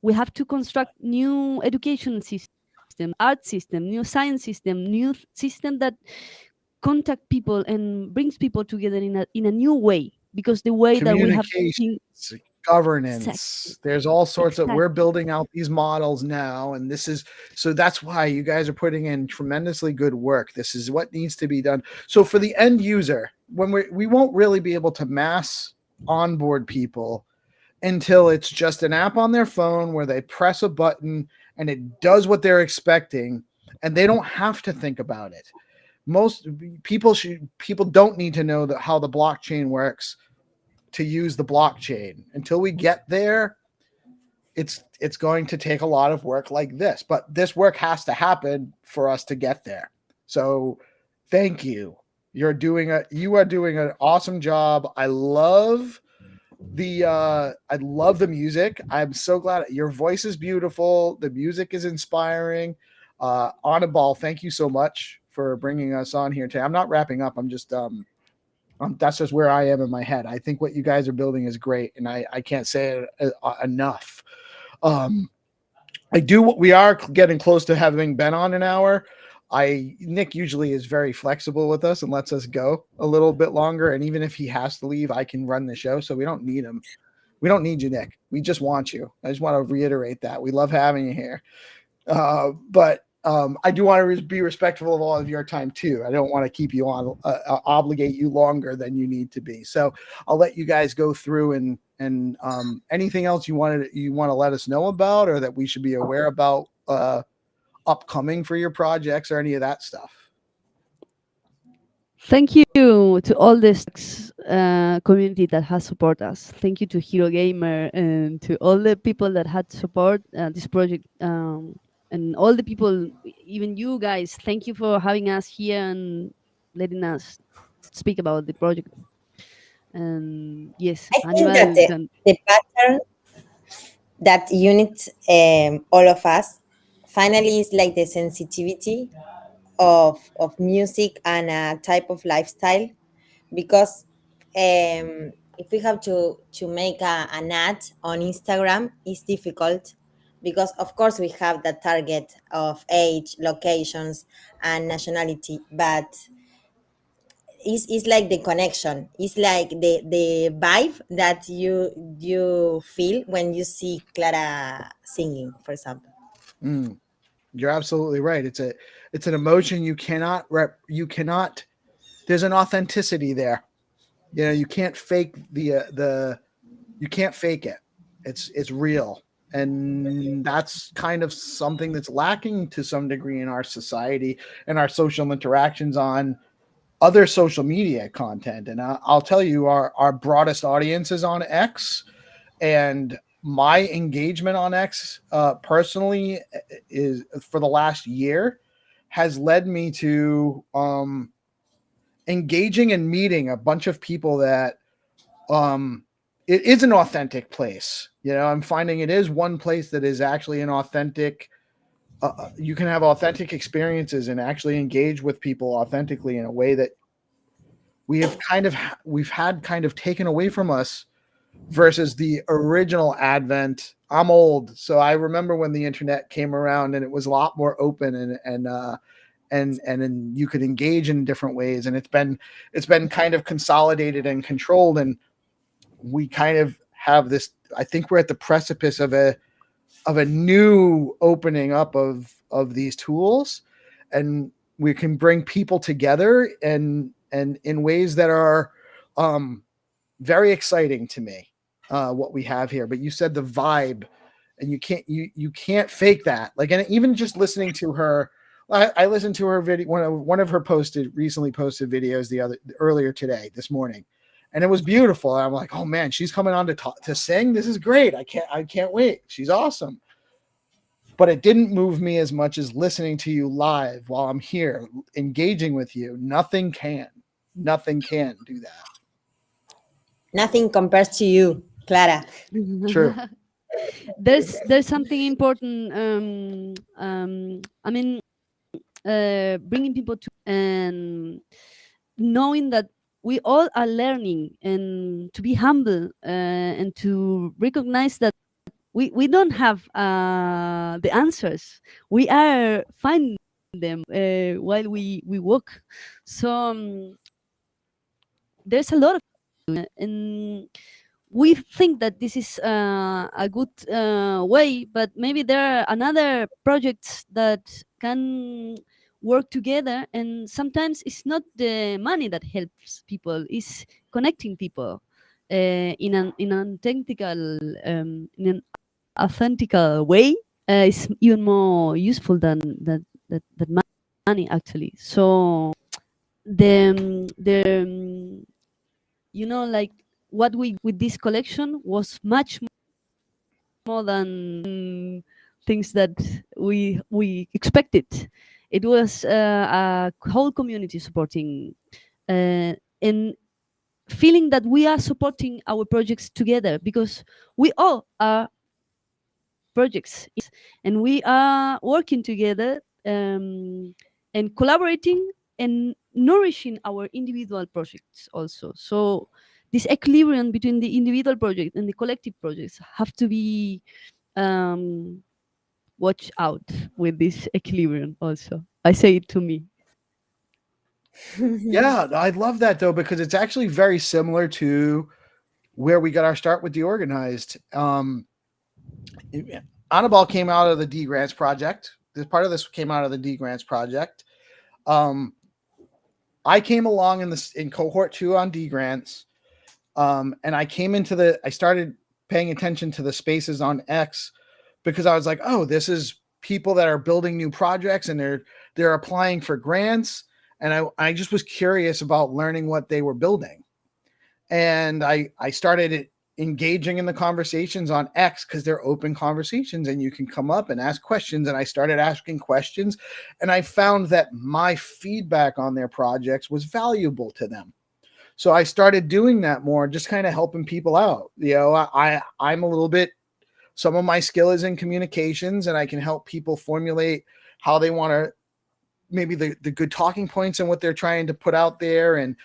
we have to construct new education system, art system, new science system, new system that contact people and brings people together in a new way, because the way that we have communication, governance. Exactly. There's all sorts of, we're Exactly. building out these models now, and so that's why you guys are putting in tremendously good work. This is what needs to be done. So for the end user, when we won't really be able to mass onboard people until it's just an app on their phone where they press a button and it does what they're expecting, and they don't have to think about it. Most people don't need to know how the blockchain works to use the blockchain. Until we get there, it's going to take a lot of work like this, but this work has to happen for us to get there. So thank you. You are doing an awesome job. I love the music. I'm so glad your voice is beautiful. The music is inspiring. Ball, thank you so much for bringing us on here today. I'm not wrapping up. I'm just that's just where I am in my head. I think what you guys are building is great, and I can't say it enough. We are getting close to having been on an hour. Nick usually is very flexible with us and lets us go a little bit longer. And even if he has to leave, I can run the show. So we don't need him. We don't need you, Nick. We just want you. I just want to reiterate that. We love having you here. But I do want to be respectful of all of your time too. I don't want to keep you on, obligate you longer than you need to be. So I'll let you guys go through and anything else you want to let us know about, or that we should be aware about upcoming for your projects, or any of that stuff. Thank you to all this community that has supported us. Thank you to Hero Gamer and to all the people that had support this project, and all the people, even you guys. Thank you for having us here and letting us speak about the project. And yes, I think that the pattern that unites all of us finally is like the sensitivity of music and a type of lifestyle, because if we have to make an ad on Instagram, it's difficult, because of course we have the target of age, locations, and nationality, but it's like the connection. It's like the vibe that you feel when you see Clara singing, for example. You're absolutely right. It's an emotion you cannot there's an authenticity there. You know, you can't fake you can't fake it. It's real. And that's kind of something that's lacking to some degree in our society and our social interactions on other social media content. And I'll tell you, our broadest audience is on X, and my engagement on X personally is for the last year has led me to engaging and meeting a bunch of people that it is an authentic place. You know, I'm finding it is one place that is actually an authentic you can have authentic experiences and actually engage with people authentically in a way that we've had kind of taken away from us versus the original advent. I'm old, so I remember when the internet came around and it was a lot more open and you could engage in different ways, and it's been kind of consolidated and controlled, and we kind of have this. I think we're at the precipice of a new opening up of these tools, and we can bring people together and in ways that are very exciting to me. What we have here, but you said the vibe, and you can't fake that. Like, and even just listening to her, I listened to her video, one of her recently posted videos earlier today, this morning, and it was beautiful. And I'm like, oh man, she's coming on to sing. This is great. I can't wait. She's awesome. But it didn't move me as much as listening to you live while I'm here engaging with you. Nothing can do that. Nothing compares to you, Clara. True. There's something important. I mean, bringing people to and knowing that we all are learning, and to be humble and to recognize that we don't have the answers. We are finding them while we walk. So there's a lot of, and we think that this is a good way, but maybe there are another projects that can work together, and sometimes it's not the money that helps people, it's connecting people. in an technical in an authentical way is even more useful than that money actually. So the you know, like what we with this collection was much more than things that we expected. It was a whole community supporting and feeling that we are supporting our projects together, because we all are projects and we are working together and collaborating and nourishing our individual projects also. So this equilibrium between the individual project and the collective projects have to be um, watch out with this equilibrium also. I say it to me. Yeah, I love that though, because it's actually very similar to where we got our start with Deorganized. Annabelle came out of the D Grants project. This part of this came out of the D Grants project. I came along in cohort 2 on D Grants, and I started paying attention to the spaces on X because I was like, oh, this is people that are building new projects and they're applying for grants, and I just was curious about learning what they were building, and I started engaging in the conversations on X because they're open conversations and you can come up and ask questions. And I started asking questions, and I found that my feedback on their projects was valuable to them. So I started doing that more, just kind of helping people out. You know, I'm a little bit, some of my skill is in communications, and I can help people formulate how they want to, maybe the good talking points and what they're trying to put out there, and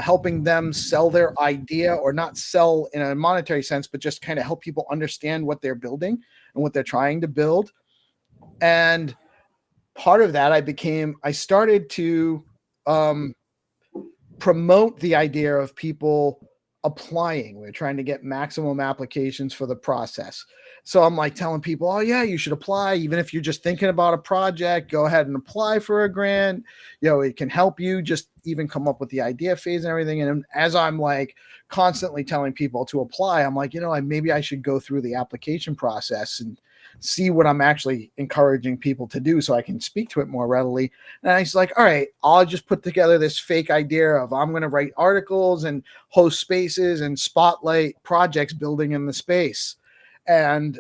helping them sell their idea, or not sell in a monetary sense, but just kind of help people understand what they're building and what they're trying to build. And part of that, I started to promote the idea of people applying. We're trying to get maximum applications for the process. So I'm like telling people, oh yeah, you should apply. Even if you're just thinking about a project, go ahead and apply for a grant. You know, it can help you just even come up with the idea phase and everything. And as I'm like constantly telling people to apply, I'm like, you know, maybe I should go through the application process and see what I'm actually encouraging people to do so I can speak to it more readily. And I was like, all right, I'll just put together this fake idea of I'm going to write articles and host spaces and spotlight projects building in the space. And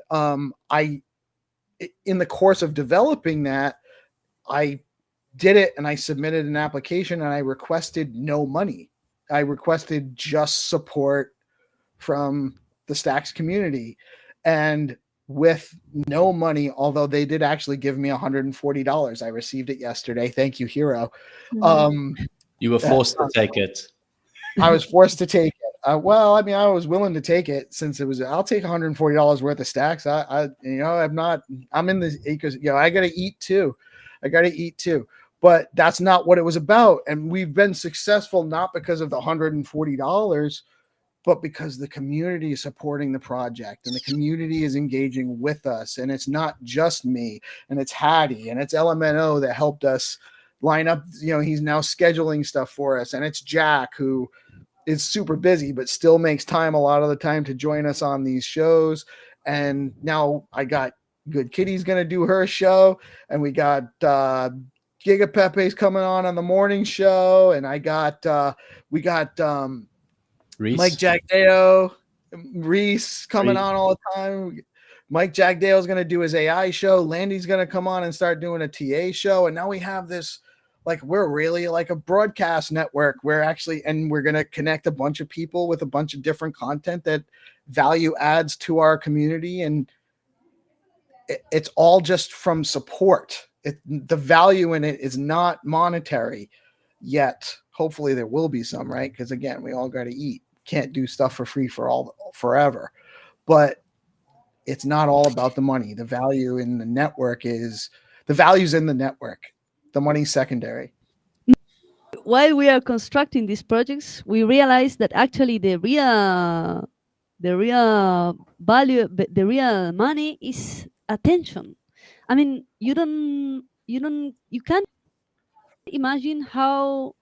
in the course of developing that, I did it and I submitted an application and I requested no money. I requested just support from the Stacks community. And with no money, although they did actually give me $140. I received it yesterday. Thank you, Hero. You were forced to take it. I was forced to take it. Well, I mean, I was willing to take it since I'll take $140 worth of Stacks. I'm in the acres, I got to eat too. But that's not what it was about. And we've been successful not because of the $140, but because the community is supporting the project and the community is engaging with us. And it's not just me, and it's Hattie and it's LMNO that helped us line up. He's now scheduling stuff for us. And it's Jack, who is super busy, but still makes time a lot of the time to join us on these shows. And now I got Good Kitty's going to do her show. And we got Giga Pepe's coming on the morning show. And we got Reese? Mike Jagdeo, Reese coming on all the time. Mike Jagdeo is going to do his AI show. Landy's going to come on and start doing a TA show. And now we have this, like, we're really like a broadcast network. We're going to connect a bunch of people with a bunch of different content that value adds to our community. And it's all just from support. The value in it is not monetary yet. Hopefully there will be some, right? Because again, we all got to eat. Can't do stuff for free forever. But it's not all about the money. The value in the network is the value's in the network. The money's secondary. While we are constructing these projects, we realize that actually the real value, the real money is attention. I mean, you can't imagine how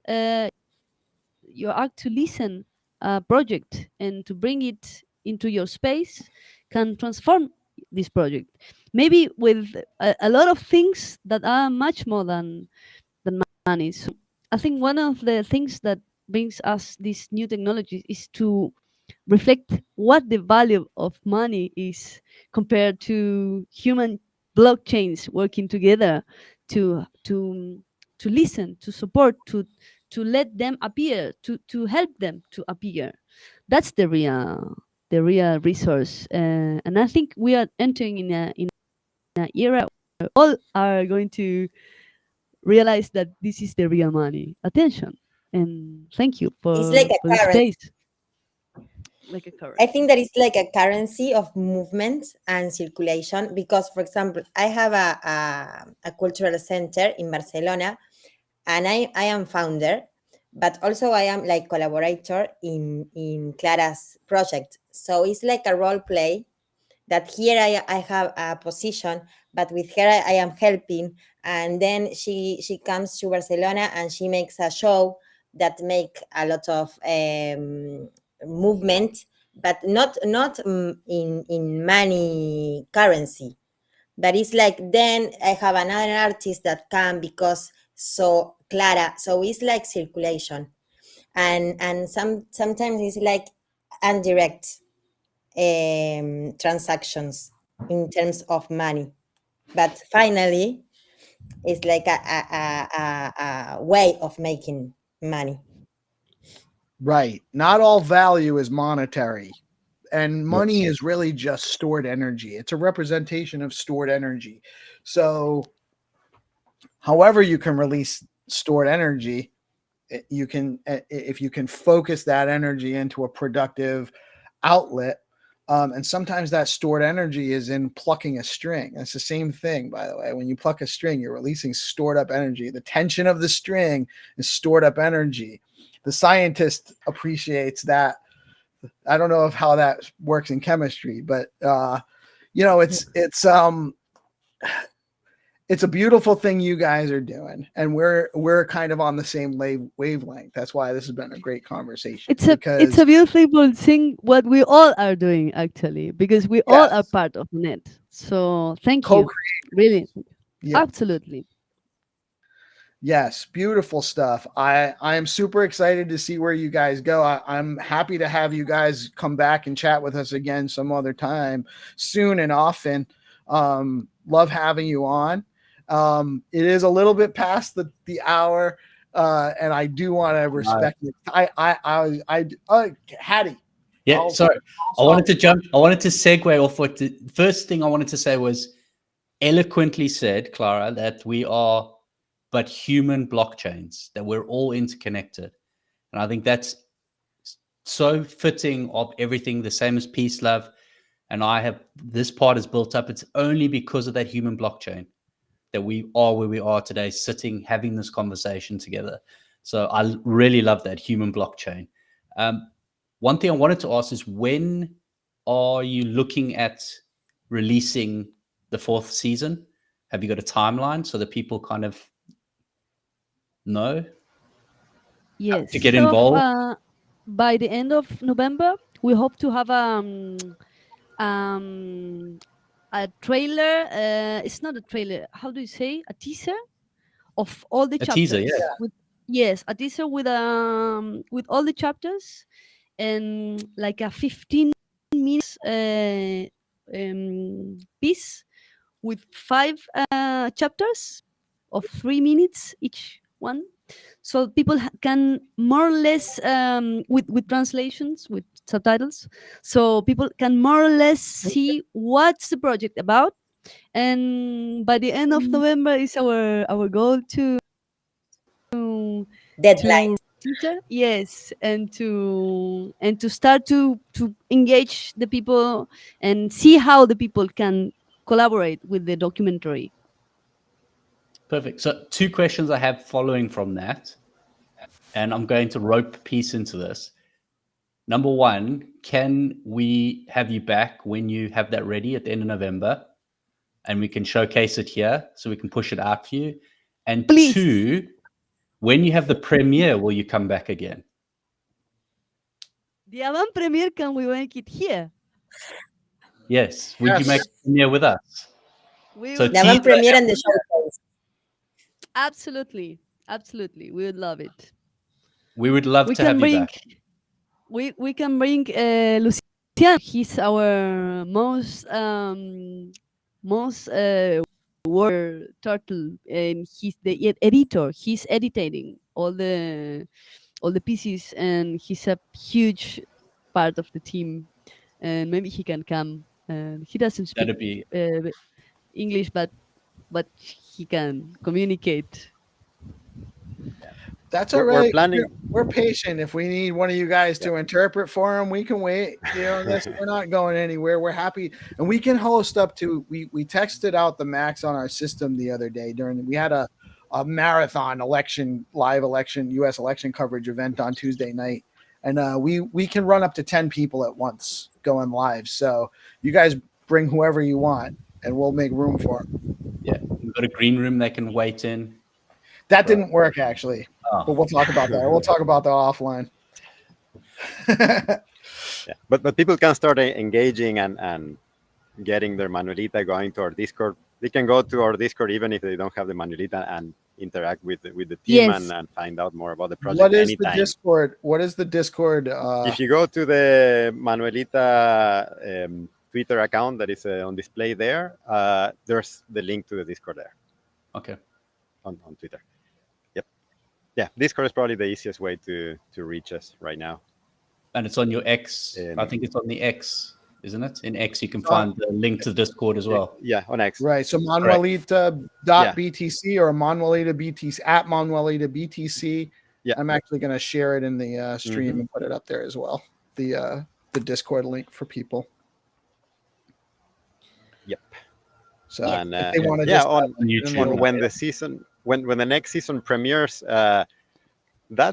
you are to listen a project and to bring it into your space can transform this project. Maybe with a lot of things that are much more than money. So I think one of the things that brings us these new technologies is to reflect what the value of money is compared to human blockchains working together to listen, to support, to let them appear, to help them to appear. That's the real resource, and I think we are entering in an era where all are going to realize that this is the real money. Attention, and thank you It's like for a the currency. space. Like a currency. I think that it's like a currency of movement and circulation because, for example, I have a cultural center in Barcelona, and I am founder, but also I am like collaborator in Clara's project. So it's like a role play that here I have a position, but with her I am helping. And then she comes to Barcelona and she makes a show that make a lot of movement, but not in money currency. But it's like then I have another artist that come because so Clara. So it's like circulation, and sometimes it's like indirect transactions in terms of money, but finally it's like a way of making money. Right. Not all value is monetary. And money is really just stored energy. It's a representation of stored energy. So, however, you can release stored energy, you can, if you can focus that energy into a productive outlet. And sometimes that stored energy is in plucking a string. It's the same thing, by the way. When you pluck a string, you're releasing stored up energy. The tension of the string is stored up energy. The scientist appreciates that. I don't know how that works in chemistry, but it's a beautiful thing you guys are doing, and we're kind of on the same wavelength. That's why this has been a great conversation. It's a beautiful thing what we all are doing actually, because we all are part of net. So thank you, really, absolutely. Yes, beautiful stuff. I am super excited to see where you guys go. I'm happy to have you guys come back and chat with us again some other time, soon and often. Love having you on. It is a little bit past the hour, and I do want to respect it. Hattie. Yeah, sorry. I wanted to segue off what the first thing I wanted to say was eloquently said, Clara, that we are but human blockchains, that we're all interconnected. And I think that's so fitting of everything, the same as peace, love. And this part is built up. It's only because of that human blockchain that we are where we are today, sitting, having this conversation together. So I really love that human blockchain. One thing I wanted to ask is, when are you looking at releasing the 4th season? Have you got a timeline so that people kind of know? Yes. To get involved? By the end of November, we hope to have a trailer. It's not a trailer. How do you say? A teaser of all the chapters. Teaser, yeah. Yes, a teaser with all the chapters, and like a 15 minutes piece with 5 chapters of 3 minutes each one, so people can more or less with translations, with subtitles, so people can more or less see what's the project about. And by the end of November is our goal to Deadline. teacher, yes, and to start to engage the people and see how the people can collaborate with the documentary. Perfect. So 2 questions I have following from that, and I'm going to rope peace into this. Number 1, can we have you back when you have that ready at the end of November, and we can showcase it here so we can push it out for you? And Please. 2, when you have the premiere, will you come back again? The avant premiere, can we make it here? Yes. Would you Yes. make a premiere with us? We So would The avant teaser premiere and and the showcase. absolutely, we would love it. we would love We to have can you bring, back. we can bring Luciano. He's our most word turtle, and he's the editor. He's editing all the pieces, and he's a huge part of the team. And maybe he can come. And he doesn't speak That'd be English, but he can communicate. That's all We're right. planning. We're patient. If we need one of you guys to interpret for him, we can wait. We're not going anywhere. We're happy, and we can host up to. We texted out the max on our system the other day we had a marathon live election, U.S. election coverage event on Tuesday night, and we can run up to 10 people at once going live. So you guys bring whoever you want, and we'll make room for them. yeah. We've got a green room they can wait in. That didn't work actually. Oh. But we'll talk about that. We'll talk about that offline. Yeah. But people can start engaging and getting their Manuelita going to our Discord. They can go to our Discord even if they don't have the Manuelita and interact with the team Yes. and find out more about the project What is anytime. the Discord? What is the Discord? If you go to the Manuelita Twitter account that is on display there, there's the link to the Discord there Okay. on Twitter. Yep. Yeah, Discord is probably the easiest way to reach us right now. And it's on your X. I think it's on the X, isn't it? In X, you can find the link to Discord as well. Yeah, on X. right. So Manuelita.btc or Manuelita BTC at Manuelita BTC. Yeah. I'm actually going to share it in the stream and put it up there as well. The Discord link for people. Yep. So And if they want to on YouTube. when the season when the next season premieres, that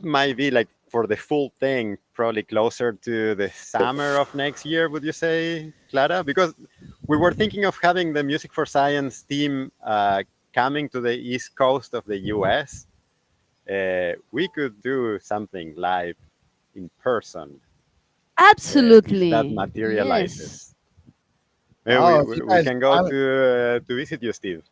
might be like for the full thing, probably closer to the summer of next year. Would you say, Clara? Because we were thinking of having the Music for Science team coming to the East Coast of the US. We could do something live in person. Absolutely. If that materializes. Yes. Maybe Oh, we if you guys- can go to visit you, Steve.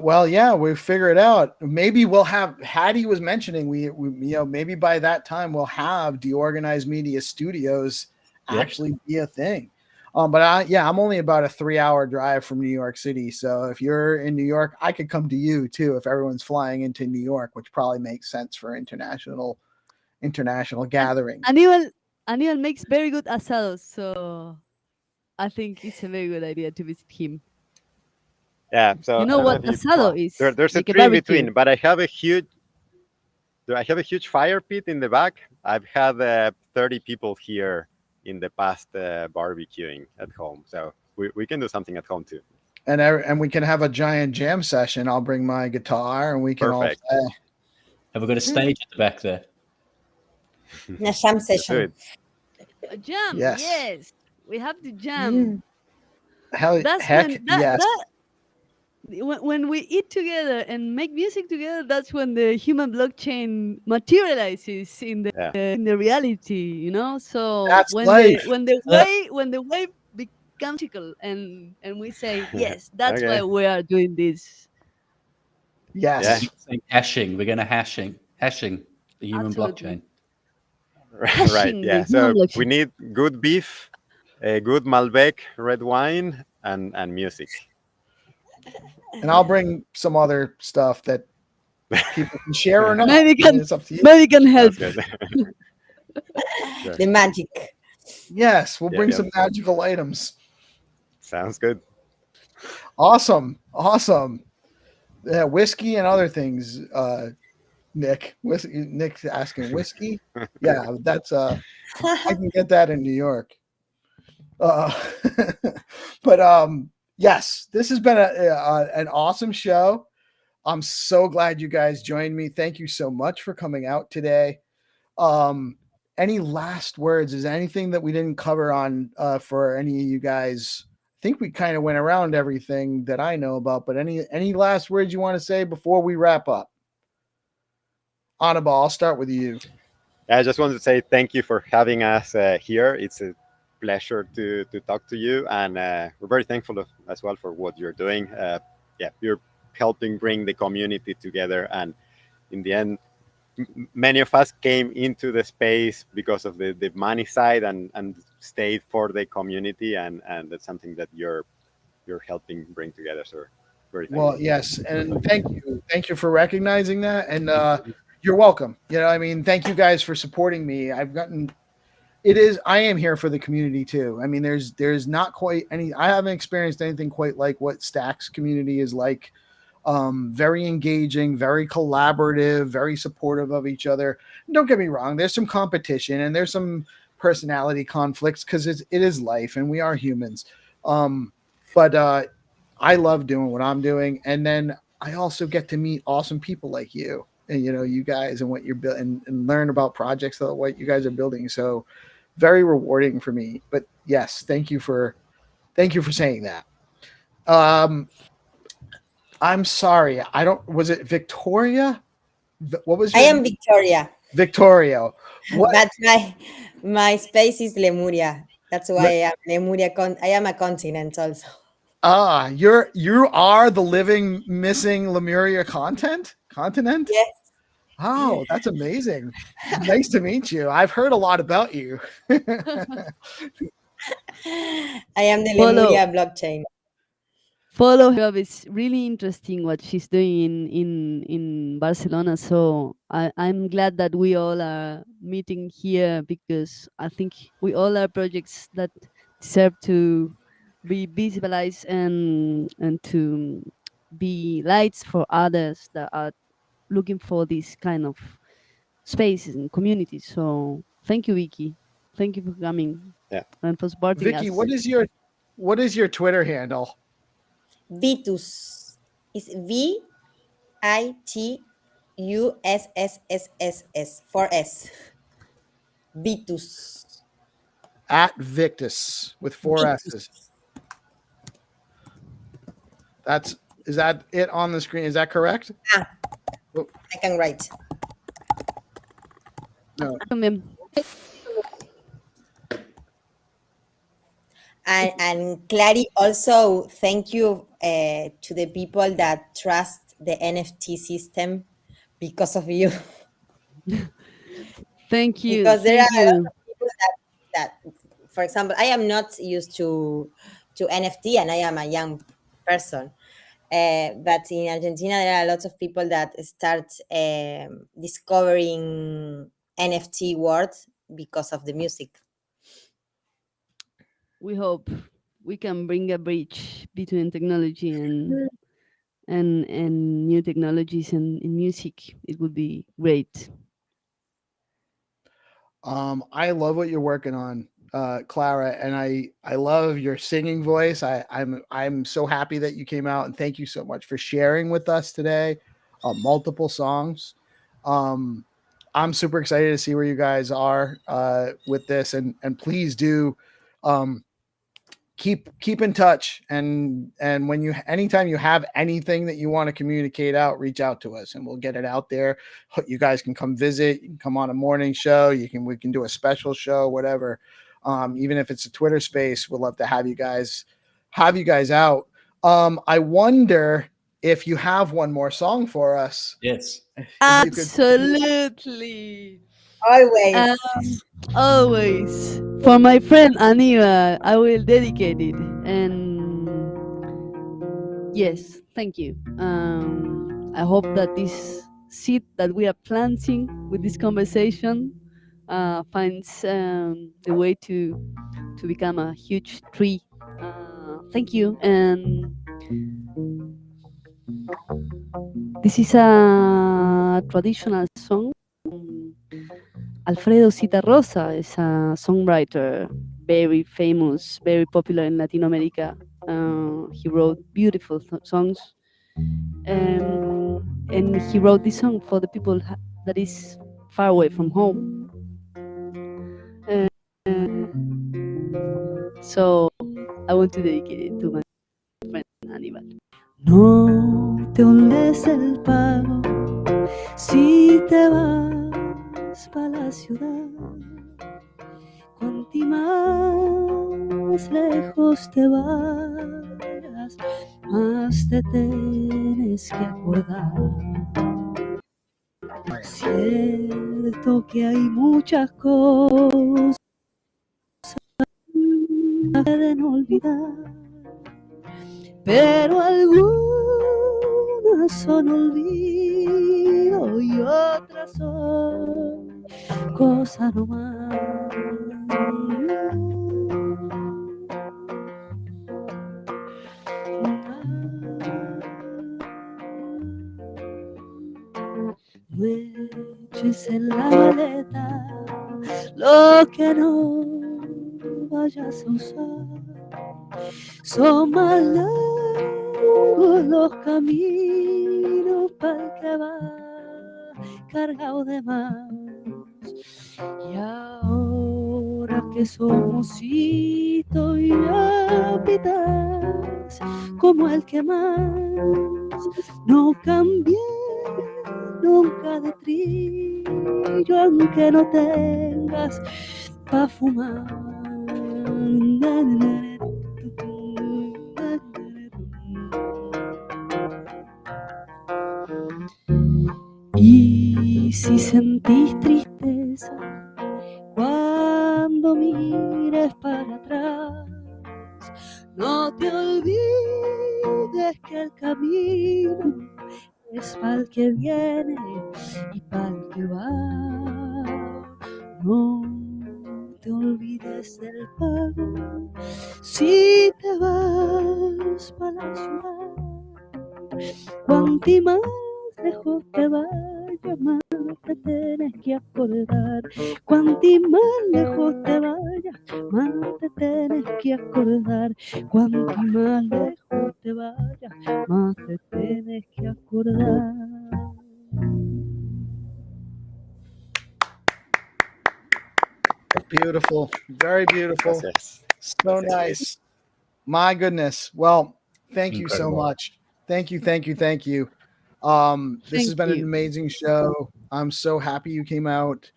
Well, yeah, we figure it out. Maybe we'll have. Hattie was mentioning we maybe by that time we'll have Deorganized Media Studios actually be a thing. But I'm only about a 3-hour drive from New York City. So if you're in New York, I could come to you too. If everyone's flying into New York, which probably makes sense for international gatherings. Aníbal makes very good asados, so I think it's a very good idea to visit him. Yeah, so You know I don't what if asado is? There's Like a a tree in barbecue. between, but I have a huge fire pit in the back. I've had 30 people here in the past barbecuing at home, so we can do something at home too. And we can have a giant jam session. I'll bring my guitar and we can Perfect. all play. Have we got a stage at the back there? A jam Let's do session. it. A jam. Yes. Yes. We have the jam. That's Heck, when yes. when we eat together and make music together, that's when the human blockchain materializes in the reality, So That's when life. the wave becomes magical and we say, yes, that's Okay. why we are doing this. Yes. Yeah. Saying hashing. We're going to hashing the human Absolutely. blockchain. Right, Hashing the yeah. human So blockchain. we need good beef, a good Malbec red wine, and music. And I'll bring some other stuff that people can share or not. Maybe can- It's up to you. Maybe can help. That's good. Sure. The magic. Yes, we'll Yeah, bring yeah. some magical items. Sounds good. Awesome. Yeah, whiskey and other things. Nick, Nick's asking whiskey. Yeah, that's I can get that in New York. But yes, this has been an awesome show. I'm so glad you guys joined me. Thank you so much for coming out today. Any last words? Is there anything that we didn't cover on for any of you guys? I think we kind of went around everything that I know about, but any last words you want to say before we wrap up? Anibal, I'll start with you. I just wanted to say thank you for having us here. It's a pleasure to talk to you, and we're very thankful as well for what you're doing. Yeah, you're helping bring the community together, and in the end, many of us came into the space because of the money side and stayed for the community, and that's something that you're helping bring together. So very thankful. Well, yes, and thank you for recognizing that, and you're welcome. You know, I mean, thank you guys for supporting me. I am here for the community too. I mean, there's not quite any. I haven't experienced anything quite like what Stack's community is like. Very engaging, very collaborative, very supportive of each other. Don't get me wrong. There's some competition and there's some personality conflicts because it is life and we are humans. But I love doing what I'm doing, and then I also get to meet awesome people like you and you guys and what you're building and learn about projects that what you guys are building. So very rewarding for me. But yes, thank you for saying that. I'm sorry. Was it Victoria? What was I your am Victoria. Victoria? What? But my space is Lemuria. That's why I am Lemuria. I am a continent also. You are the living missing Lemuria continent? Yes. Oh, that's amazing. Nice to meet you. I've heard a lot about you. I am the Lemuria blockchain. Follow her. It's really interesting what she's doing in Barcelona. So I'm glad that we all are meeting here because I think we all are projects that deserve to be visualized and to be lights for others that are looking for this kind of spaces and communities. So thank you, Vicky. Thank you for coming. Yeah. And for supporting Vicky, us. what is your Twitter handle? Vitus is VITUSSSS 4S. Vitus. At Victus with 4 S's. Is that it on the screen? Is that correct? I can write. No. And Clary, also thank you to the people that trust the NFT system because of you. Thank you. Because there are a lot of people that, for example, I am not used to NFT and I am a young person. But in Argentina, there are lots of people that start discovering NFT words because of the music. We hope we can bring a bridge between technology and new technologies and in music. It would be great. I love what you're working on, Clara, and I love your singing voice. I'm so happy that you came out, and thank you so much for sharing with us today. Multiple songs. I'm super excited to see where you guys are with this, and please do keep in touch, and when anytime you have anything that you want to communicate out, reach out to us and we'll get it out there. You guys can come visit, you can come on a morning show, we can do a special show, whatever. Even if it's a Twitter space, we'd love to have you guys out. I wonder if you have one more song for us. Yes, absolutely. Always. Always. For my friend Aniva, I will dedicate it. And yes, thank you. I hope that this seed that we are planting with this conversation finds the way to become a huge tree. Thank you. And this is a traditional song. Alfredo Citarrosa is a songwriter, very famous, very popular in Latin America. He wrote beautiful songs, and he wrote this song for the people that is far away from home. So I want to dedicate it to my friend Aníbal. No te olvides el pago si te vas para la ciudad. Cuanti más lejos te vayas, más te tienes que acordar. Cierto que hay muchas cosas que pueden olvidar, pero algunas son olvido y otras son cosas nomás. No eches en la maleta lo que no vayas a usar. Son más largos los caminos para el que va cargado de más. Y ahora que somos hito y hábitats como el que más, no cambié nunca de trillo aunque no tengas pa' fumar. Y si sentís tristeza cuando mires para atrás, no te olvides que el camino es pa'l que viene y pa'l que va. No te olvides del pago si te vas para la ciudad. Cuanti más lejos te vayas, más te tienes que acordar. Cuanti más lejos te vayas, más te tienes que acordar. Cuanti más lejos te vayas, más te tienes que acordar. Beautiful. Very beautiful. Gracias. So Gracias, nice. My goodness. Well, thank you so Incredible. much. Thank you. This has Thank been an you. amazing show. I'm so happy you came out.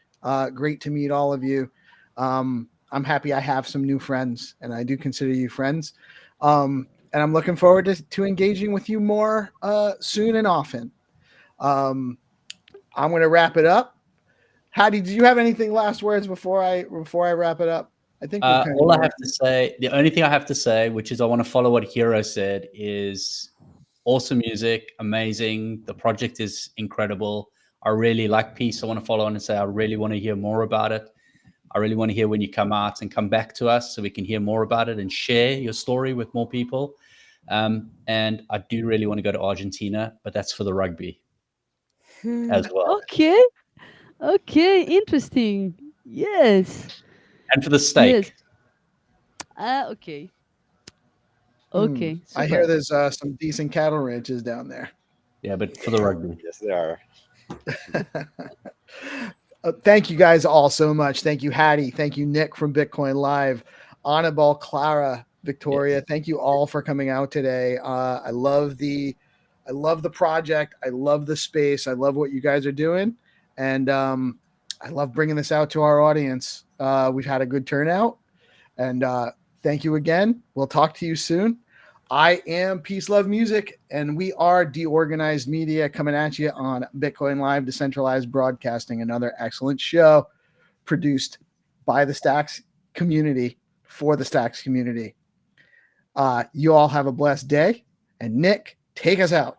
Great to meet all of you. I'm happy I have some new friends, and I do consider you friends. And I'm looking forward to engaging with you more soon and often. I'm going to wrap it up. Hattie, do you have anything last words before I wrap it up? I think we're kind All I of have to say, the only thing I have to say, which is I want to follow what Hero said, is awesome music, amazing. The project is incredible. I really like Peace. I want to follow on and say I really want to hear more about it. I really want to hear when you come out and come back to us so we can hear more about it and share your story with more people. And I do really want to go to Argentina, but that's for the rugby as well. Okay, interesting. Yes. And for the steak. Yes. Okay. I hear Super. there's some decent cattle ranches down there. Yeah, but for the rugby. Yes, they are. Thank you guys all so much. Thank you, Hattie. Thank you, Nick from Bitcoin Live, Annabelle, Clara, Victoria. Yes. Thank you all for coming out today. I love the project. I love the space. I love what you guys are doing, and I love bringing this out to our audience. We've had a good turnout, and thank you again. We'll talk to you soon. I am Peace Love Music, and we are Deorganized Media coming at you on Bitcoin Live, Decentralized Broadcasting, another excellent show produced by the Stacks community for the Stacks community. You all have a blessed day, and Nick, take us out.